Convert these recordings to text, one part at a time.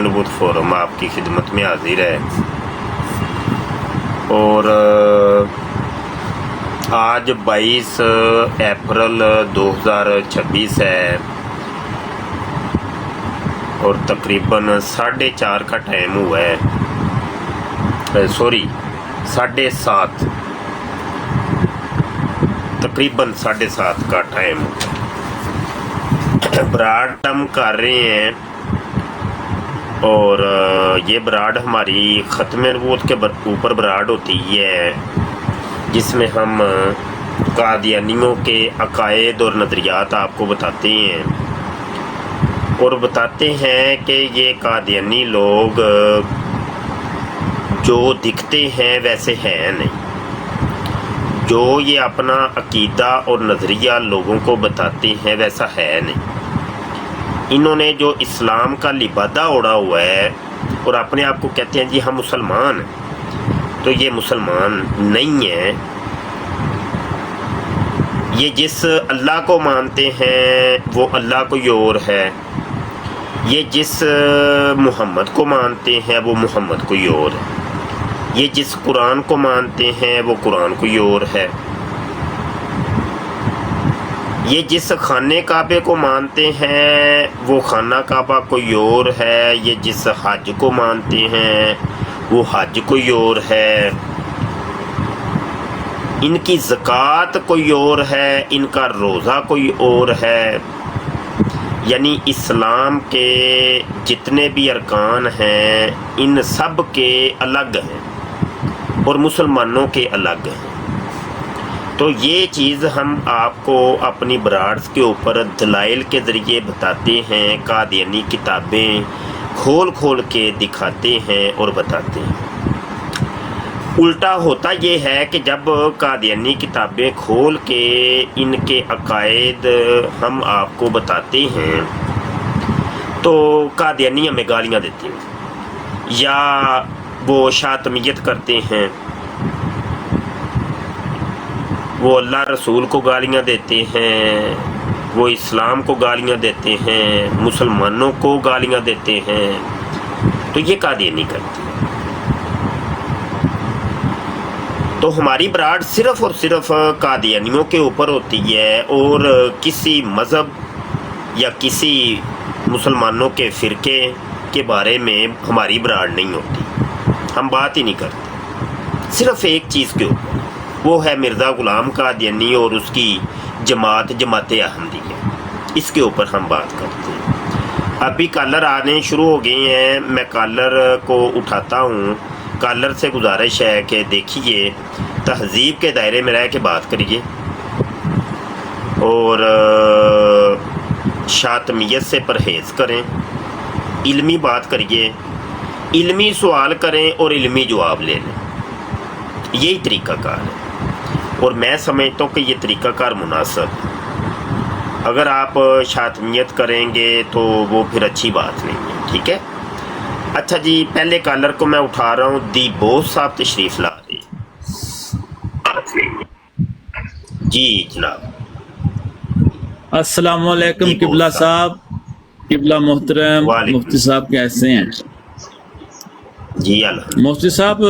नबूत فورم آپ کی خدمت میں حاضر ہے، اور آج 22 اپریل 2026 ہے، اور تقریباً 4:30 کا ٹائم ہوا ہے، سوری 7:30، تقریباً 7:30 کا ٹائم براڈ ہم کر رہے ہیں، اور یہ براڈ ہماری ختم نبوت کے اوپر براڈ ہوتی ہے، جس میں ہم قادیانیوں کے عقائد اور نظریات آپ کو بتاتے ہیں، اور بتاتے ہیں کہ یہ قادیانی لوگ جو دکھتے ہیں ویسے ہیں نہیں، جو یہ اپنا عقیدہ اور نظریہ لوگوں کو بتاتے ہیں ویسا ہے نہیں۔ انہوں نے جو اسلام کا لبادہ اوڑھا ہوا ہے اور اپنے آپ کو کہتے ہیں جی ہم مسلمان ہیں، تو یہ مسلمان نہیں ہیں۔ یہ جس اللہ کو مانتے ہیں وہ اللہ کوئی اور ہے، یہ جس محمد کو مانتے ہیں وہ محمد کوئی اور ہے، یہ جس قرآن کو مانتے ہیں وہ قرآن کوئی اور ہے، یہ جس خانہ کعبے کو مانتے ہیں وہ خانہ کعبہ کوئی اور ہے، یہ جس حج کو مانتے ہیں وہ حج کوئی اور ہے، ان کی زکوٰۃ کوئی اور ہے، ان کا روزہ کوئی اور ہے۔ یعنی اسلام کے جتنے بھی ارکان ہیں ان سب کے الگ ہیں اور مسلمانوں کے الگ ہیں۔ تو یہ چیز ہم آپ کو اپنی براڈز کے اوپر دلائل کے ذریعے بتاتے ہیں، قادیانی کتابیں کھول کھول کے دکھاتے ہیں اور بتاتے ہیں۔ الٹا ہوتا یہ ہے کہ جب قادیانی کتابیں کھول کے ان کے عقائد ہم آپ کو بتاتے ہیں تو قادیانی ہمیں گالیاں دیتے ہیں، یا وہ شاطمیت کرتے ہیں، وہ اللہ رسول کو گالیاں دیتے ہیں، وہ اسلام کو گالیاں دیتے ہیں، مسلمانوں کو گالیاں دیتے ہیں، تو یہ قادیانی کرتے ہیں۔ تو ہماری براڈ صرف اور صرف قادیانیوں کے اوپر ہوتی ہے، اور کسی مذہب یا کسی مسلمانوں کے فرقے کے بارے میں ہماری براڈ نہیں ہوتی، ہم بات ہی نہیں کرتے، صرف ایک چیز کے اوپر، وہ ہے مرزا غلام قادیانی اور اس کی جماعت احمدیہ، اس کے اوپر ہم بات کرتے ہیں۔ ابھی کالر آنے شروع ہو گئے ہیں، میں کالر کو اٹھاتا ہوں۔ کالر سے گزارش ہے کہ دیکھیے، تہذیب کے دائرے میں رہ کے بات کریے، اور شاطمیت سے پرہیز کریں، علمی بات کریے، علمی سوال کریں اور علمی جواب لے لیں، یہی طریقہ کار ہے، اور میں سمجھتا ہوں کہ یہ طریقہ کار مناسب ہے۔ اگر آپ شاطمیت کریں گے تو وہ پھر اچھی بات نہیں ہے، ٹھیک ہے؟ اچھا جی، پہلے کالر کو میں اٹھا رہا ہوں، دی بوس صاحب تشریف لا رہے ہیں۔ جی جناب، السلام علیکم جی قبلہ بوس صاحب، قبلہ محترم وعلیکم مفتی صاحب کیسے ہیں؟ جی الحمد مفتی صاحب،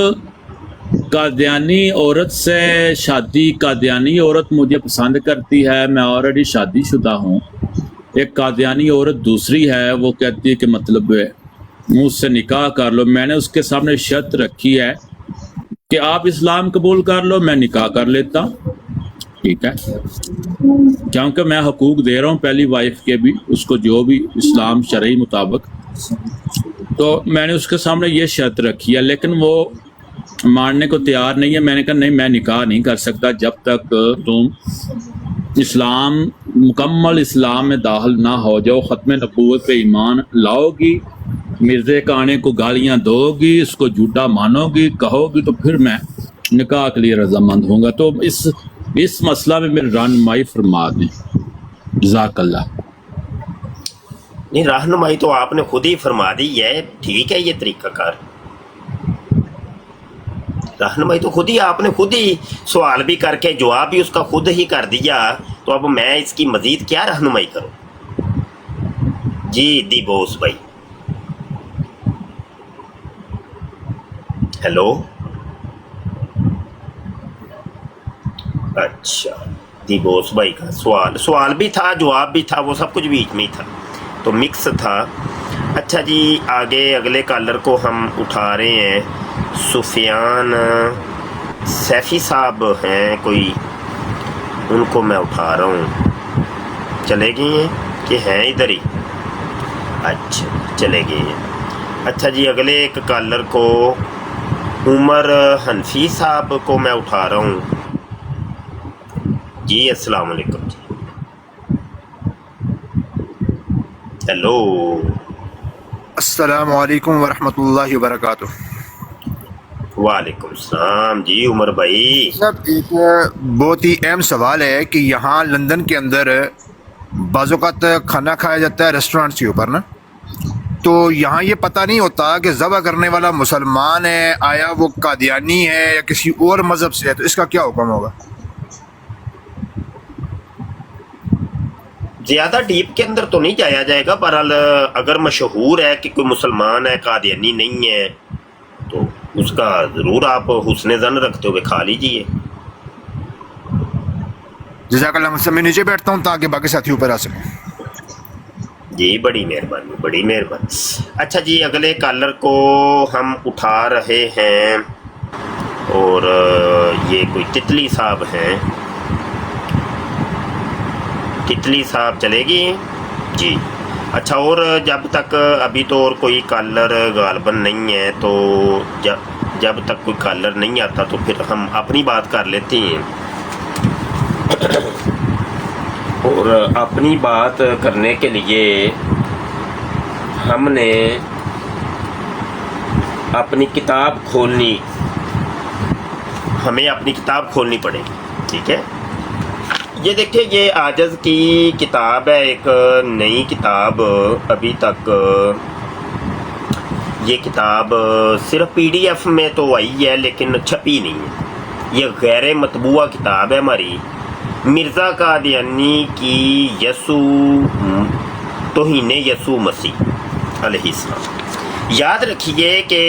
قادیانی عورت سے شادی، قادیانی عورت مجھے پسند کرتی ہے، میں آلریڈی شادی شدہ ہوں۔ ایک قادیانی عورت دوسری ہے، وہ کہتی ہے کہ مطلب مجھ سے نکاح کر لو۔ میں نے اس کے سامنے شرط رکھی ہے کہ آپ اسلام قبول کر لو، میں نکاح کر لیتا ہوں، ٹھیک ہے؟ کیونکہ میں حقوق دے رہا ہوں پہلی وائف کے بھی، اس کو جو بھی اسلام شرعی مطابق، تو میں نے اس کے سامنے یہ شرط رکھی ہے، لیکن وہ ماننے کو تیار نہیں ہے۔ میں نے کہا نہیں، میں نکاح نہیں کر سکتا جب تک تم اسلام، مکمل اسلام میں داخل نہ ہو جاؤ، ختم نبوت پہ ایمان لاؤ گی، مرزے کانے کو گالیاں دو گی، اس کو جھوٹا مانو گی، کہو گی، تو پھر میں نکاح کے لیے رضامند ہوں گا۔ تو اس مسئلہ میں میری رہنمائی فرما دیں، جزاک اللہ۔ نہیں، رہنمائی تو آپ نے خود ہی فرما دی ہے، ٹھیک ہے، یہ طریقہ کار، رہنمائی تو خود ہی آپ نے خود ہی سوال بھی کر کے جواب بھی اس کا خود ہی کر دیا، تو اب میں اس کی مزید کیا رہنمائی کروں؟ جی دی بوس بھائی، ہیلو. اچھا جی، بوس بھائی کا سوال بھی تھا، جواب بھی تھا، وہ سب کچھ بیچ میں ہی تھا، تو مکس تھا. اچھا جی، آگے اگلے کالر کو ہم اٹھا رہے ہیں. سفیان سیفی صاحب ہیں کوئی، ان کو میں اٹھا رہا ہوں. چلے گئی ہیں کہ ہیں ادھر ہی؟ اچھا چلے گئے ہیں. اچھا جی، اگلے ایک کالر کو عمر حنفی صاحب کو میں اٹھا رہا ہوں. جی السلام علیکم جی. ہیلو. السلام علیکم ورحمۃ اللہ وبرکاتہ. وعلیکم السلام جی عمر بھائی. صاحب ایک بہت ہی اہم سوال ہے کہ یہاں لندن کے اندر بعض اوقات کھانا کھایا جاتا ہے ریسٹورینٹس کے اوپر نا، تو یہاں یہ پتہ نہیں ہوتا کہ ذبح کرنے والا مسلمان ہے، آیا وہ قادیانی ہے یا کسی اور مذہب سے ہے، تو اس کا کیا حکم ہوگا؟ زیادہ ڈیپ کے اندر تو نہیں جایا جائے گا، بہرحال اگر مشہور ہے کہ کوئی مسلمان ہے، قادیانی نہیں ہے، تو اس کا ضرور آپ حسن ظن رکھتے ہوئے کھا لیجئے. جزاک اللہ. سے میں نیچے بیٹھتا ہوں تاکہ باقی ساتھی اوپر آ سکیں. جی بڑی مہربانی، بڑی مہربانی. اچھا جی، اگلے کالر کو ہم اٹھا رہے ہیں، اور یہ کوئی تتلی صاحب ہیں. تتلی صاحب چلے گی جی. اچھا، اور جب تک ابھی تو اور کوئی کالر غالباً نہیں ہے، تو جب تک کوئی کالر نہیں آتا تو پھر ہم اپنی بات کر لیتے ہیں. اور اپنی بات کرنے کے لیے ہم نے اپنی کتاب کھولنی، ہمیں اپنی کتاب کھولنی پڑے گی. ٹھیک ہے، یہ دیکھیں، یہ عاجز کی کتاب ہے، ایک نئی کتاب. ابھی تک یہ کتاب صرف پی ڈی ایف میں تو آئی ہے لیکن چھپی نہیں ہے. یہ غیر مطبوعہ کتاب ہے ہماری، مرزا قادیانی کی توہین یسوع مسیح علیہ السلام. یاد رکھیے کہ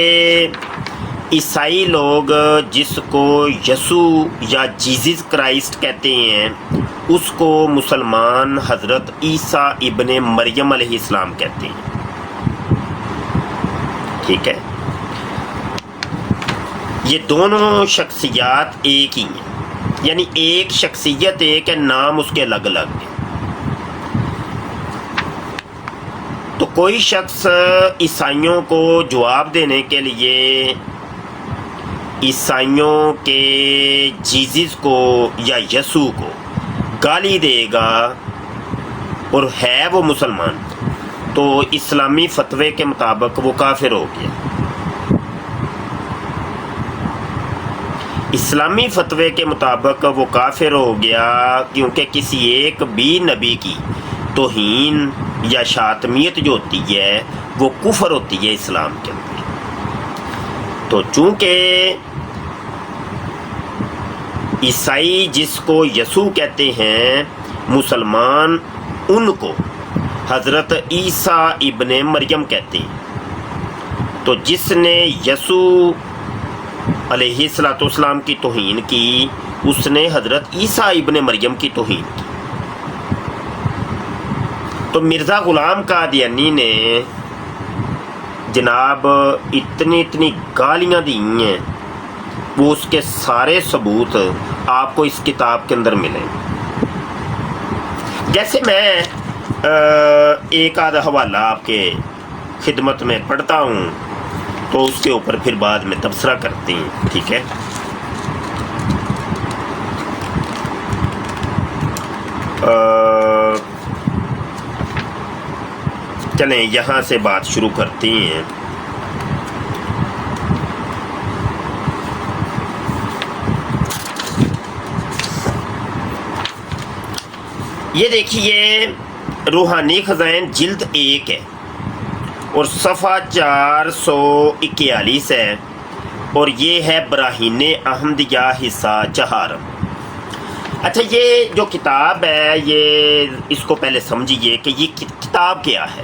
عیسائی لوگ جس کو یسوع یا جیزس کرائسٹ کہتے ہیں، اس کو مسلمان حضرت عیسیٰ ابن مریم علیہ السلام کہتے ہیں. ٹھیک ہے، یہ دونوں شخصیات ایک ہی ہیں، یعنی ایک شخصیت ایک ہے، نام اس کے الگ الگ ہیں. تو کوئی شخص عیسائیوں کو جواب دینے کے لیے عیسائیوں کے جیزس کو یا یسوع کو گالی دے گا اور ہے وہ مسلمان، تو اسلامی فتوے کے مطابق وہ کافر ہو گیا. اسلامی فتوے کے مطابق وہ کافر ہو گیا، کیونکہ کسی ایک بھی نبی کی توہین یا شاتمیت جو ہوتی ہے وہ کفر ہوتی ہے اسلام کے اندر. تو چونکہ عیسائی جس کو یسوع کہتے ہیں، مسلمان ان کو حضرت عیسیٰ ابن مریم کہتے ہیں. تو جس نے یسوع علیہ السلام کی توہین کی، اس نے حضرت عیسیٰ ابن مریم کی توہین کی. تو مرزا غلام قادیانی نے جناب اتنی گالیاں دی ہیں، وہ اس کے سارے ثبوت آپ کو اس کتاب کے اندر ملیں. جیسے میں ایک آدھا حوالہ آپ کے خدمت میں پڑھتا ہوں، تو اس کے اوپر پھر بعد میں تبصرہ کرتے ہیں. ٹھیک ہے، چلیں یہاں سے بات شروع کرتے ہیں. یہ دیکھیے، روحانی خزائن جلد 1 ہے اور صفحہ 441 ہے، اور یہ ہے براہین احمدیہ حصہ 4. اچھا، یہ جو کتاب ہے، یہ اس کو پہلے سمجھیے کہ یہ کتاب کیا ہے.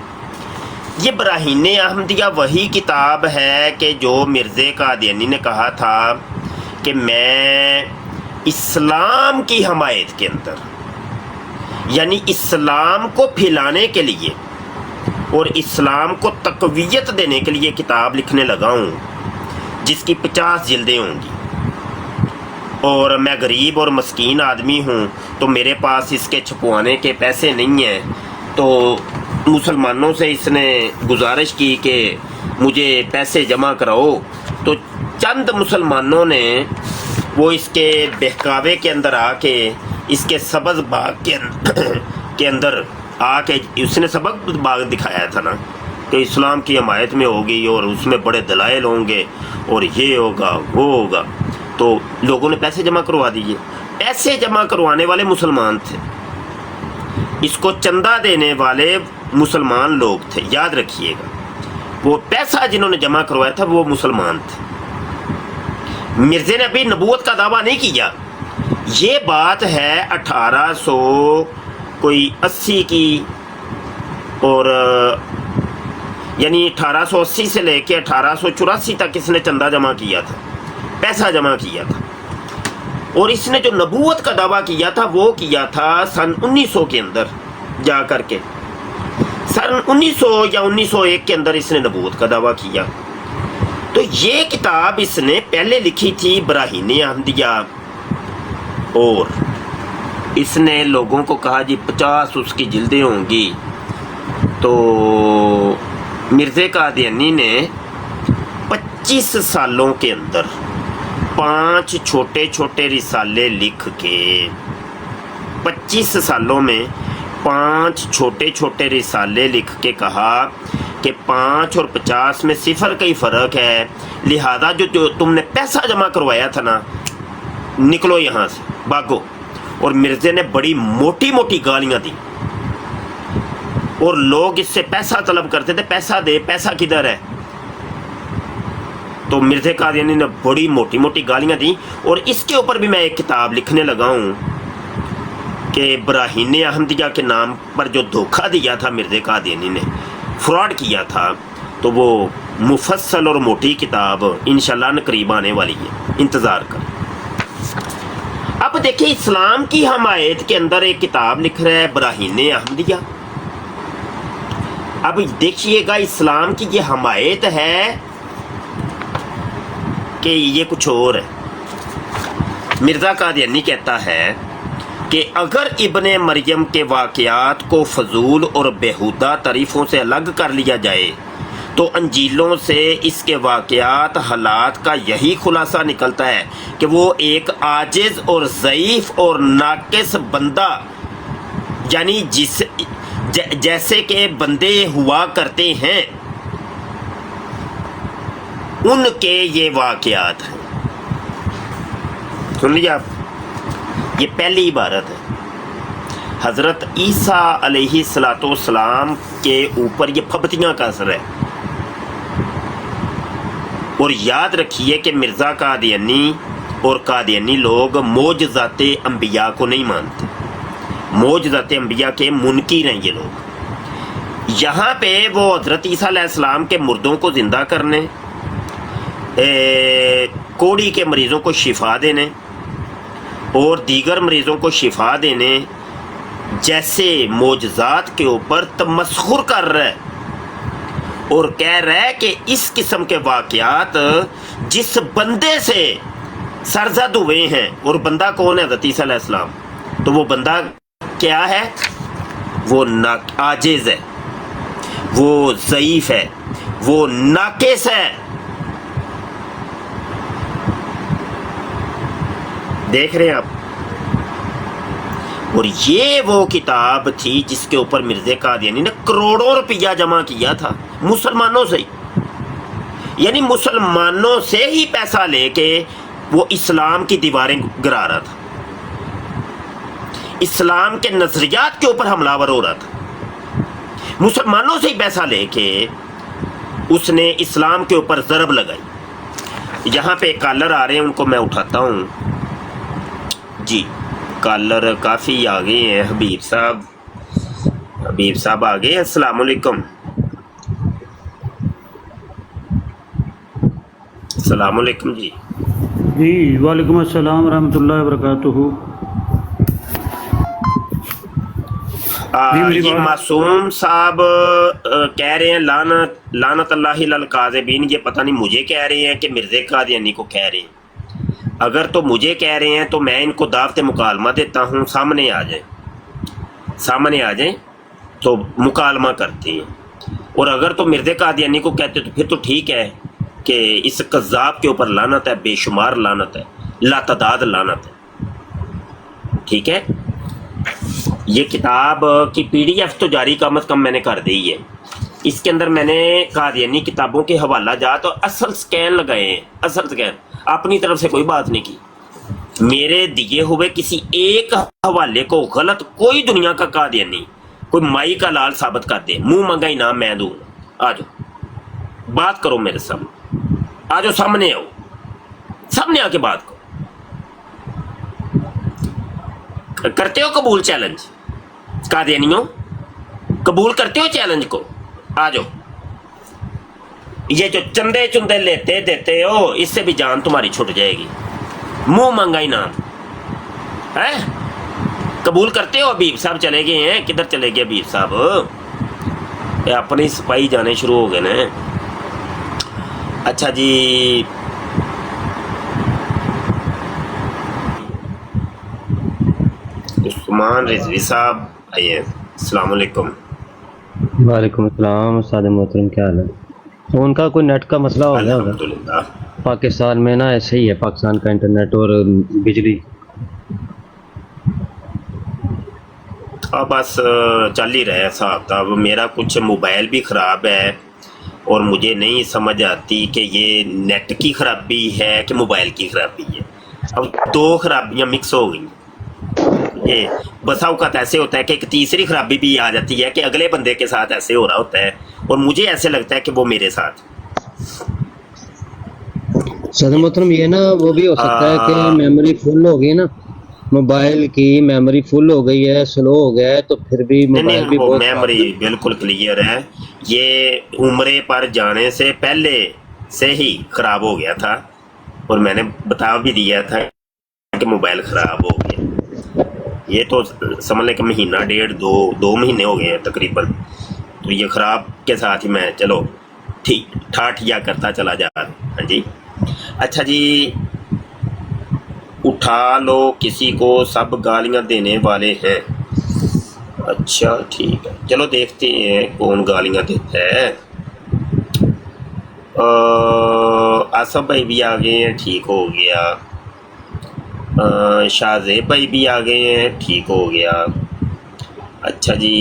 یہ براہین احمدیہ وہی کتاب ہے کہ جو مرزا قادیانی نے کہا تھا کہ میں اسلام کی حمایت کے اندر، یعنی اسلام کو پھیلانے کے لیے اور اسلام کو تقویت دینے کے لیے کتاب لکھنے لگا ہوں جس کی 50 جلدیں ہوں گی، اور میں غریب اور مسکین آدمی ہوں تو میرے پاس اس کے چھپوانے کے پیسے نہیں ہیں، تو مسلمانوں سے اس نے گزارش کی کہ مجھے پیسے جمع کراؤ، تو چند مسلمانوں نے وہ اس کے بہکاوے کے اندر آ کے اس کے سبز باغ کے اندر آ کے اس نے سبز باغ دکھایا تھا نا کہ اسلام کی حمایت میں ہوگی اور اس میں بڑے دلائل ہوں گے اور یہ ہوگا وہ ہوگا، تو لوگوں نے پیسے جمع کروا دیے۔ پیسے جمع کروانے والے مسلمان تھے، اس کو چندہ دینے والے مسلمان لوگ تھے، یاد رکھیے گا، وہ پیسہ جنہوں نے جمع کروایا تھا وہ مسلمان تھے۔ مرزا نے ابھی نبوت کا دعویٰ نہیں کیا، یہ بات ہے 1880 کی، اور یعنی 1880 سے لے کے 1884 تک اس نے چندہ جمع کیا تھا، پیسہ جمع کیا تھا، اور اس نے جو نبوت کا دعویٰ کیا تھا وہ کیا تھا سن 1900 کے اندر جا کر کے، سن 1900 یا 1901 کے اندر اس نے نبوت کا دعویٰ کیا۔ تو یہ کتاب اس نے پہلے لکھی تھی براہین احمدیہ، اور اس نے لوگوں کو کہا جی 50 اس کی جلدیں ہوں گی، تو مرزا قادیانی نے 25 سالوں کے اندر 5 چھوٹے چھوٹے رسالے لکھ کے، 25 سالوں میں 5 چھوٹے چھوٹے رسالے لکھ کے کہا کہ 5 اور 50 میں صفر کا ہی فرق ہے، لہذا جو تم نے پیسہ جمع کروایا تھا نا، نکلو یہاں سے، بھاگو۔ اور مرزا نے بڑی موٹی موٹی گالیاں دی، اور لوگ اس سے پیسہ طلب کرتے تھے، پیسہ دے، پیسہ کدھر ہے؟ تو مرزا قادیانی نے بڑی موٹی موٹی گالیاں دی، اور اس کے اوپر بھی میں ایک کتاب لکھنے لگا ہوں کہ براہین احمدیہ کے نام پر جو دھوکہ دیا تھا مرزا قادیانی نے، فراڈ کیا تھا، تو وہ مفصل اور موٹی کتاب انشاءاللہ قریب آنے والی ہے، انتظار کر۔ اب دیکھیں اسلام کی حمایت کے اندر ایک کتاب لکھ رہا ہے براہین احمدیہ۔ اب دیکھیے گا اسلام کی یہ حمایت ہے کہ یہ کچھ اور ہے۔ مرزا قادیانی کہتا ہے کہ اگر ابن مریم کے واقعات کو فضول اور بیہودہ تعریفوں سے الگ کر لیا جائے تو انجیلوں سے اس کے واقعات حالات کا یہی خلاصہ نکلتا ہے کہ وہ ایک عاجز اور ضعیف اور ناقص بندہ، یعنی جیسے کہ بندے ہوا کرتے ہیں ان کے یہ واقعات ہیں۔ سن لیا آپ، یہ پہلی عبارت ہے۔ حضرت عیسیٰ علیہ السلام کے اوپر یہ پھبتیاں کا اثر ہے۔ اور یاد رکھیے کہ مرزا قادیانی اور قادیانی لوگ معجزات انبیاء کو نہیں مانتے، معجزات انبیاء کے منکر ہیں یہ لوگ۔ یہاں پہ وہ حضرت عیسیٰ علیہ السلام کے مردوں کو زندہ کرنے، کوڑی کے مریضوں کو شفا دینے اور دیگر مریضوں کو شفا دینے جیسے معجزات کے اوپر تمسخر کر رہا ہے، اور کہہ رہا ہے کہ اس قسم کے واقعات جس بندے سے سرزد ہوئے ہیں، اور بندہ کون ہے؟ حضرت عیسیٰ علیہ السلام۔ تو وہ بندہ کیا ہے؟ وہ عاجز ہے، وہ ضعیف ہے، وہ ناقص ہے۔ دیکھ رہے ہیں آپ؟ اور یہ وہ کتاب تھی جس کے اوپر مرزا قادیانی نے کروڑوں روپیہ جمع کیا تھا مسلمانوں سے، یعنی مسلمانوں سے ہی پیسہ لے کے وہ اسلام کی دیواریں گرا رہا تھا، اسلام کے نظریات کے اوپر حملہ ور ہو رہا تھا، مسلمانوں سے ہی پیسہ لے کے اس نے اسلام کے اوپر ضرب لگائی۔ یہاں پہ کالر آ رہے ہیں، ان کو میں اٹھاتا ہوں۔ جی کالر کافی آگے ہیں۔ حبیب صاحب آگے۔ السلام علیکم۔ अस्सलाम वालेकुम जी। जी वालेकुम अस्सलाम रहमतुल्लाहि व बरकातुहू। जी, मेरी ये बात- मासूम साहब कह रहे हैं लानत लानत अल्लाहि लल काज़िबीन। ये पता नहीं मुझे कह रहे हैं कि मिर्ज़ा कादियानी को कह रहे हैं। अगर तो मुझे कह रहे हैं तो मैं इनको दावत मुकालमा देता हूँ, सामने आ जाए, सामने आ जाए तो मुकालमा करते हैं। और अगर तो मिर्ज़ा कादियानी को कहते तो फिर तो ठीक है कि इस कज़्ज़ाब के ऊपर लानत है, बेशुमार लानत है, लातादाद लानत है। ठीक है, ये किताब की PDF तो जारी कम से कम मैंने कर दी है। इसके अंदर मैंने कादियानी किताबों के हवाला जात और असल स्कैन लगाए हैं, असल स्कैन, अपनी तरफ से कोई बात नहीं की। मेरे दिए हुए किसी एक हवाले को गलत कोई दुनिया का कादियानी कोई माई का लाल साबित कर दे, मुंह मंगा इनाम मैं दूंगा। आ जाओ बात करो मेरे सामने, आ जाओ सामने आओ, सामने आके बात करो। करते हो कबूल चैलेंज? कादियानियों कबूल करते हो चैलेंज को? आ जाओ। ये जो चंदे चुंदे लेते देते हो इससे भी जान तुम्हारी छुट जाएगी। मुंह मांगा इनाम है। कबूल करते हो? हबीब साहब चले गए हैं, किधर चले गए हबीब साहब? ये अपनी सिपाही जाने शुरू हो गए ना। अच्छा जी, उस्मान रिजवी साहब आइए। अस्सलाम वालेकुम। वालेकुम अस्सलाम। उस्ताद मोहतरम क्या हाल है? तो उनका कोई नेट का मसला हो गया होगा। अल्हम्दुलिल्लाह। पाकिस्तान में ना ऐसे ही है, पाकिस्तान का इंटरनेट और बिजली। अब बस चल ही रहा है साहब। अब मेरा कुछ मोबाइल भी ख़राब है और मुझे नहीं समझ आती कि ये नेट की ख़राबी है कि मोबाइल की ख़राबी है। अब दो खराबियां मिक्स हो गई। ये बसा औकात ऐसे होता है कि एक तीसरी खराबी भी आ जाती है कि अगले बंदे के साथ ऐसे हो रहा होता है और मुझे ऐसे लगता है कि वो मेरे साथ। उस्ताद मोहतरम ये ना वो भी हो सकता है कि मेमोरी फुल हो गई ना, मोबाइल की मेमोरी फुल हो गई है, स्लो हो गया है, तो फिर भी नहीं मोबाइल भी वो बहुत मेमोरी बिल्कुल क्लियर है। ये उम्रे पर जाने से पहले से ही ख़राब हो गया था और मैंने बता भी दिया था कि मोबाइल ख़राब हो गया। ये तो समझ लें कि महीना डेढ़ दो महीने हो गए हैं तकरीबन। तो ये ख़राब के साथ ही मैं चलो ठीक ठाठिया करता चला जा रहा। हाँ जी। अच्छा जी, उठा लो किसी को सब गालियां देने वाले हैं। अच्छा ठीक है, चलो देखते हैं कौन गालियां देता है। आसफ भाई भी आ गए हैं, ठीक हो गया। शाहजेब भाई भी आ गए हैं, ठीक हो गया। अच्छा जी,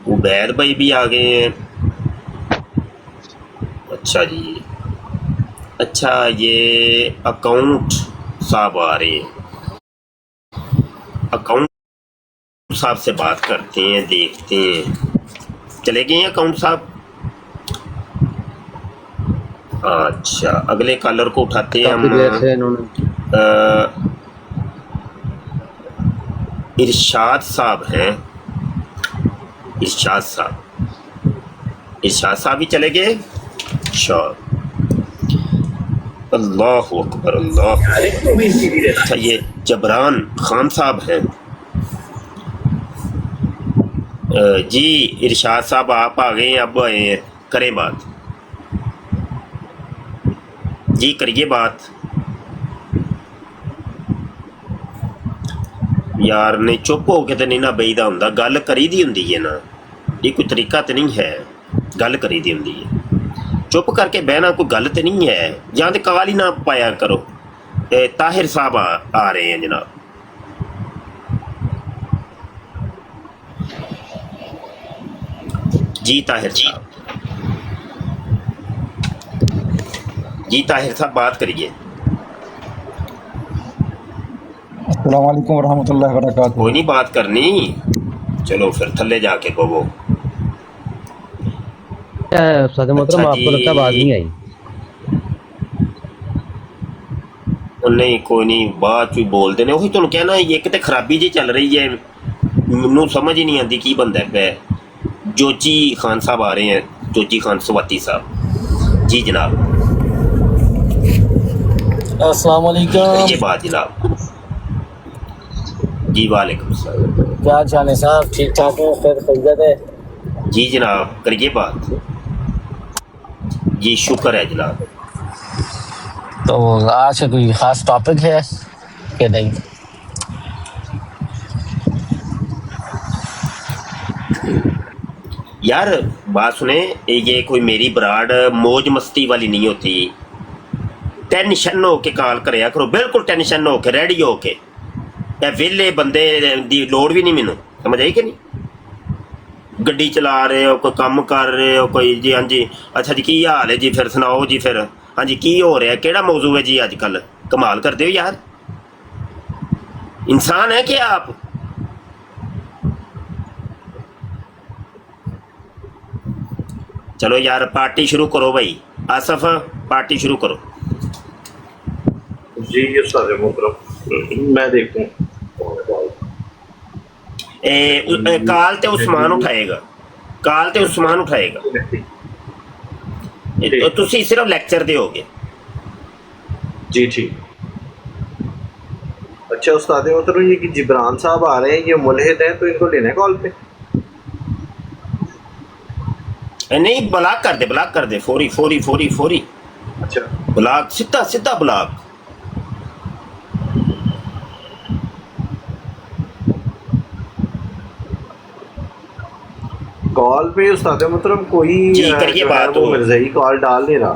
उबैद भाई भी आ गए हैं। अच्छा जी, अच्छा ये अकाउंट साहब आ रहे हैं। अकाउंट साहब से बात करते हैं, देखते हैं। चले गए हैं अकाउंट साहब? अच्छा, अगले कॉलर को उठाते हैं काफी देर से हम। इन्होंने इरशाद साहब हैं, इरशाद साहब ही चले गए। अच्छा, अल्लाह अकबर अल्लाह। अच्छा ये जबरान खान साहब हैं। जी इरशाद साहब आप आ गए, अब आए हैं, करें बात। जी करिए बात। यार नहीं चुप हो के तो नहीं ना बईदा हुंदा, गल करी दी हुंदी है ना। ये कोई तरीका तो नहीं है, गल करी दी हुंदी है। चुप करके बहना कोई गल तो नहीं है। या तो काल ही ना पाया करो। ताहिर साहब आ रहे हैं जनाब। जी ताहिर साहब, जी ताहिर साहब बात करिए। अस्सलाम वालेकुम वरहमतुल्लाहि वबरकातुहू। कोई नहीं बात करनी, चलो फिर थल्ले जाके कहो। क्या है उस्ताद मोहतरम, अच्छा आपको लगता है आवाज नहीं आई? नहीं कोई नहीं, बाद च बोलते ने। ਉਹੀ ਤੁਹਾਨੂੰ ਕਹਿਣਾ ਇੱਕ ਤੇ ਖਰਾਬੀ ਜੀ ਚੱਲ ਰਹੀ ਹੈ, ਮੈਨੂੰ ਸਮਝ ਹੀ ਨਹੀਂ ਆਉਂਦੀ ਕੀ ਬੰਦਾ ਹੈ। जोची खान साहब आ रहे हैं, जोची खान स्वाति साहब। जी जनाब। अस्सलाम वालेकुम। ये बात जनाब। जी वालेकुम सलाम। क्या चाल है साहब, ठीक ठाक है, खैर खैरियत है? जी जनाब, करिए बात। जी शुक्र है जनाब। तो आज का कोई खास टॉपिक है कि नहीं? यार बात सुने, ये कोई मेरी बराड़ मौज मस्ती वाली नहीं होती। टेंशन होके कॉल करया करो, बिल्कुल टेंशन होके, रेडी होके। वेले बंदे दी लोड़ भी नहीं मैनू, समझ आई कि नहीं। गड्डी चला रहे हो, कोई काम कर रहे हो, कोई जी हाँ जी अच्छा जी की हाल है जी, फिर सुनाओ जी, फिर हाँ जी की हो रहा है, केड़ा मौजू है जी अजकल। कमाल करते हो यार, इंसान है क्या आप। चलो यार पार्टी शुरू करो भाई, आसफ पार्टी शुरू करो। जी ये सारे मोहतरम मैं देखता हूँ। काल ते उस्मान उठाएगा, काल ते उस्मान उठाएगा। तो तुसी सिर्फ लेक्चर दोगे। जी ठीक। अच्छा उस्ताद मोहतरम, ये कि जिब्रान साहब आ रहे हैं, ये मुलहिद हैं, तो इनको लेना है कॉल पे? नहीं ब्लॉक कर दे, ब्लॉक कर दे, फौरी फौरी फौरी फौरी। अच्छा ब्लॉक, सीधा सीधा ब्लॉक। कॉल पे उस्ताद मोहतरम कोई जी करिए जो है बात। वो मिर्ज़ाई कॉल डाल नहीं रहा,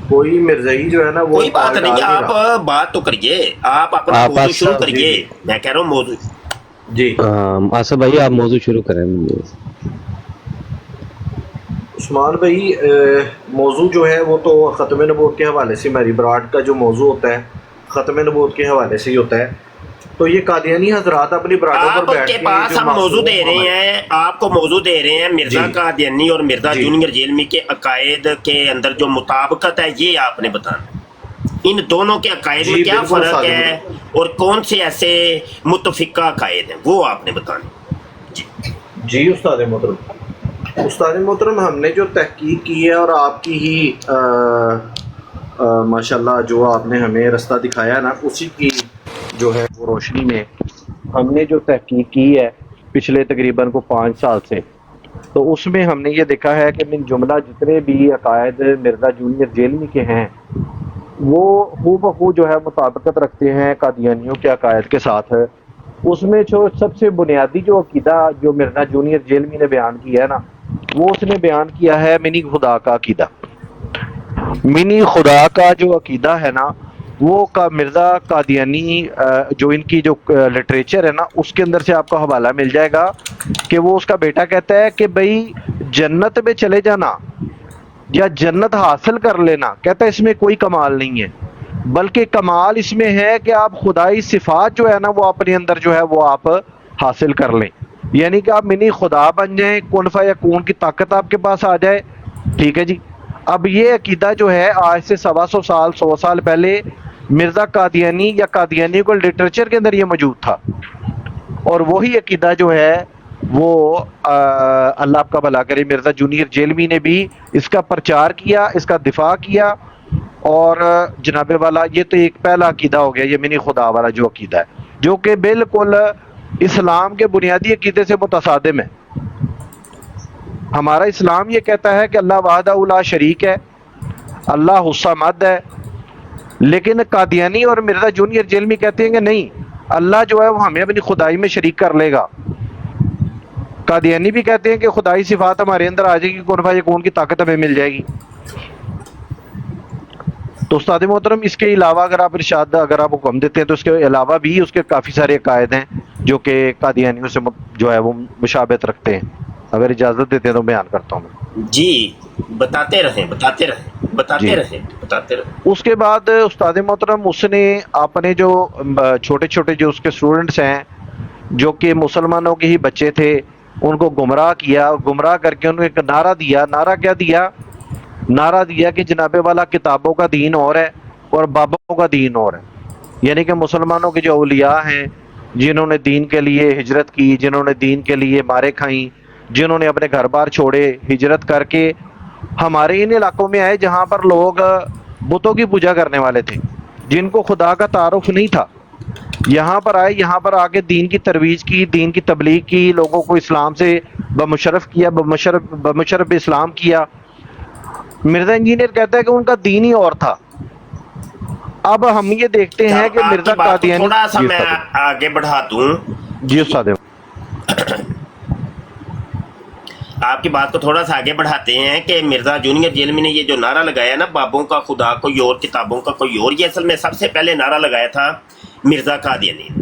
कोई मिर्ज़ाई जो है ना वो कोई बात कॉल नहीं, डाल नहीं आप रहा। बात तो करिए, आप अपना आप मौजू शुरू आसफ करिए। मैं कह रहा हूँ मौजू जी आसफ भाई आप मौजू शुरू करें। उस्मान भाई, मौजू जो है वो तो ख़त्म नबूवत के हवाले से, मेरी बराट का जो मौजू होता है ख़त्म नबूवत के हवाले से ही होता है। तो ये कादियानी हजरात अपनी बरातों पर बैठ आपके के पास जो हम मौजू दे रहे मासूम हैं, आपको मौजू दे रहे हैं मिर्जा जी। कादियानी और मिर्जा जी। जूनियर जेलमी के अकायद के अंदर जो मुताबिकत है, ये आपने बताना। इन दोनों के अकायद में जी, क्या बिल्कुल फर्क सादिक। है और कौन से ऐसे मुतफिका अकायद हैं, वो आपने बताना। जी उस्ताद मोहतरम, उस्ताद मोहतरम हमने जो तहकीक की है और आपकी ही माशाल्लाह जो आपने हमें रास्ता दिखाया ना, उसी की जो है वो रोशनी में हमने जो तहकीक की है पिछले तकरीबन को 5 साल से, तो उसमें हमने ये देखा है कि मिन जुमला जितने भी अकायद मिर्ज़ा जूनियर जेलमी के हैं वो हूबहू जो है मुताबिकत रखते हैं कादियानियों के अकायद के साथ। उसमें जो सबसे बुनियादी जो अकीदा जो मिर्ज़ा जूनियर जेलमी ने बयान किया है ना, वो उसने बयान किया है मिनी खुदा का अकीदा। मिनी खुदा का जो अकीदा है ना, वो का मिर्ज़ा कादियानी जो इनकी जो लिटरेचर है ना, उसके अंदर से आपको हवाला मिल जाएगा कि वो उसका बेटा कहता है कि भाई जन्नत में चले जाना या जन्नत हासिल कर लेना, कहता है इसमें कोई कमाल नहीं है, बल्कि कमाल इसमें है कि आप खुदाई सिफात जो है ना वो अपने अंदर जो है वो आप हासिल कर लें, यानी कि आप मिनी खुदा बन जाएं, कुन फयकून की ताकत आपके पास आ जाए। ठीक है जी। अब ये अकीदा जो है आज से 125 साल 100 साल पहले मिर्ज़ा कादियानी या कादियानी को लिटरेचर के अंदर ये मौजूद था, और वही अकीदा जो है वो अल्लाह आपका भला करे मिर्ज़ा जूनियर जेलमी ने भी इसका प्रचार किया, इसका दिफा किया। और जनाबे वाला ये तो एक पहला अकीदा हो गया, ये मिनी खुदा वाला जो अकीदा है, जो कि बिल्कुल इस्लाम के बुनियादी अकीदे से मुतसादिम है। हमारा इस्लाम ये कहता है कि अल्लाह वहदहू ला शरीक है, अल्लाह हुस्समद है, लेकिन कादियानी और मिर्ज़ा जूनियर जेलमी कहते हैं कि नहीं, अल्लाह जो है वो हमें अपनी खुदाई में शरीक कर लेगा। कादियानी भी कहते हैं कि खुदाई सिफात हमारे अंदर आ जाएगी, कुन फयकून की ताकत हमें मिल जाएगी। तो उस्ताद मोहतरम इसके अलावा अगर आप इरशाद अगर आप हुक्म देते हैं तो इसके अलावा भी उसके काफ़ी सारे अकायद हैं जो कि कादियानियों से जो है वो मुशाबहत रखते हैं। अगर इजाज़त देते हैं तो बयान करता हूँ मैं। जी बताते रहें, बताते रहें, बताते रहें, बताते रहें। उसके बाद उस्ताद मोहतरम उसने अपने जो छोटे छोटे जो उसके स्टूडेंट्स हैं जो कि मुसलमानों के ही बच्चे थे, उनको गुमराह किया, गुमराह करके उन्हें एक नारा दिया। नारा क्या दिया? नारा दिया कि जनाबे वाला किताबों का दीन और है और बाबों का दीन और है, यानी कि मुसलमानों के जो औलिया हैं जिन्होंने दीन के लिए हिजरत की, जिन्होंने दीन के लिए मारे खाई, जिन्होंने अपने घर बार छोड़े, हिजरत करके हमारे इन इलाकों में आए जहाँ पर लोग بتوں کی پوجا کرنے والے تھے، جن کو خدا کا تعارف نہیں تھا، یہاں پر آئے، یہاں پر آ کے دین کی ترویج کی، دین کی تبلیغ کی، لوگوں کو اسلام سے بمشرف کیا، بمشرف اسلام کیا۔ مرزا انجینئر کہتا ہے کہ ان کا دین ہی اور تھا۔ اب ہم یہ دیکھتے ہیں کہ آپ مرزا کی بات کو قادیانی، تھوڑا سا جی میں استاد، آگے بڑھا دوں، جی استاد، آپ کی بات کو تھوڑا سا آگے بڑھاتے ہیں کہ مرزا جونیئر جیلمی نے یہ جو نعرہ لگایا نا، بابوں کا خدا کوئی اور، کتابوں کا کوئی اور، یہ اصل میں سب سے پہلے نعرہ لگایا تھا مرزا قادیانی نے۔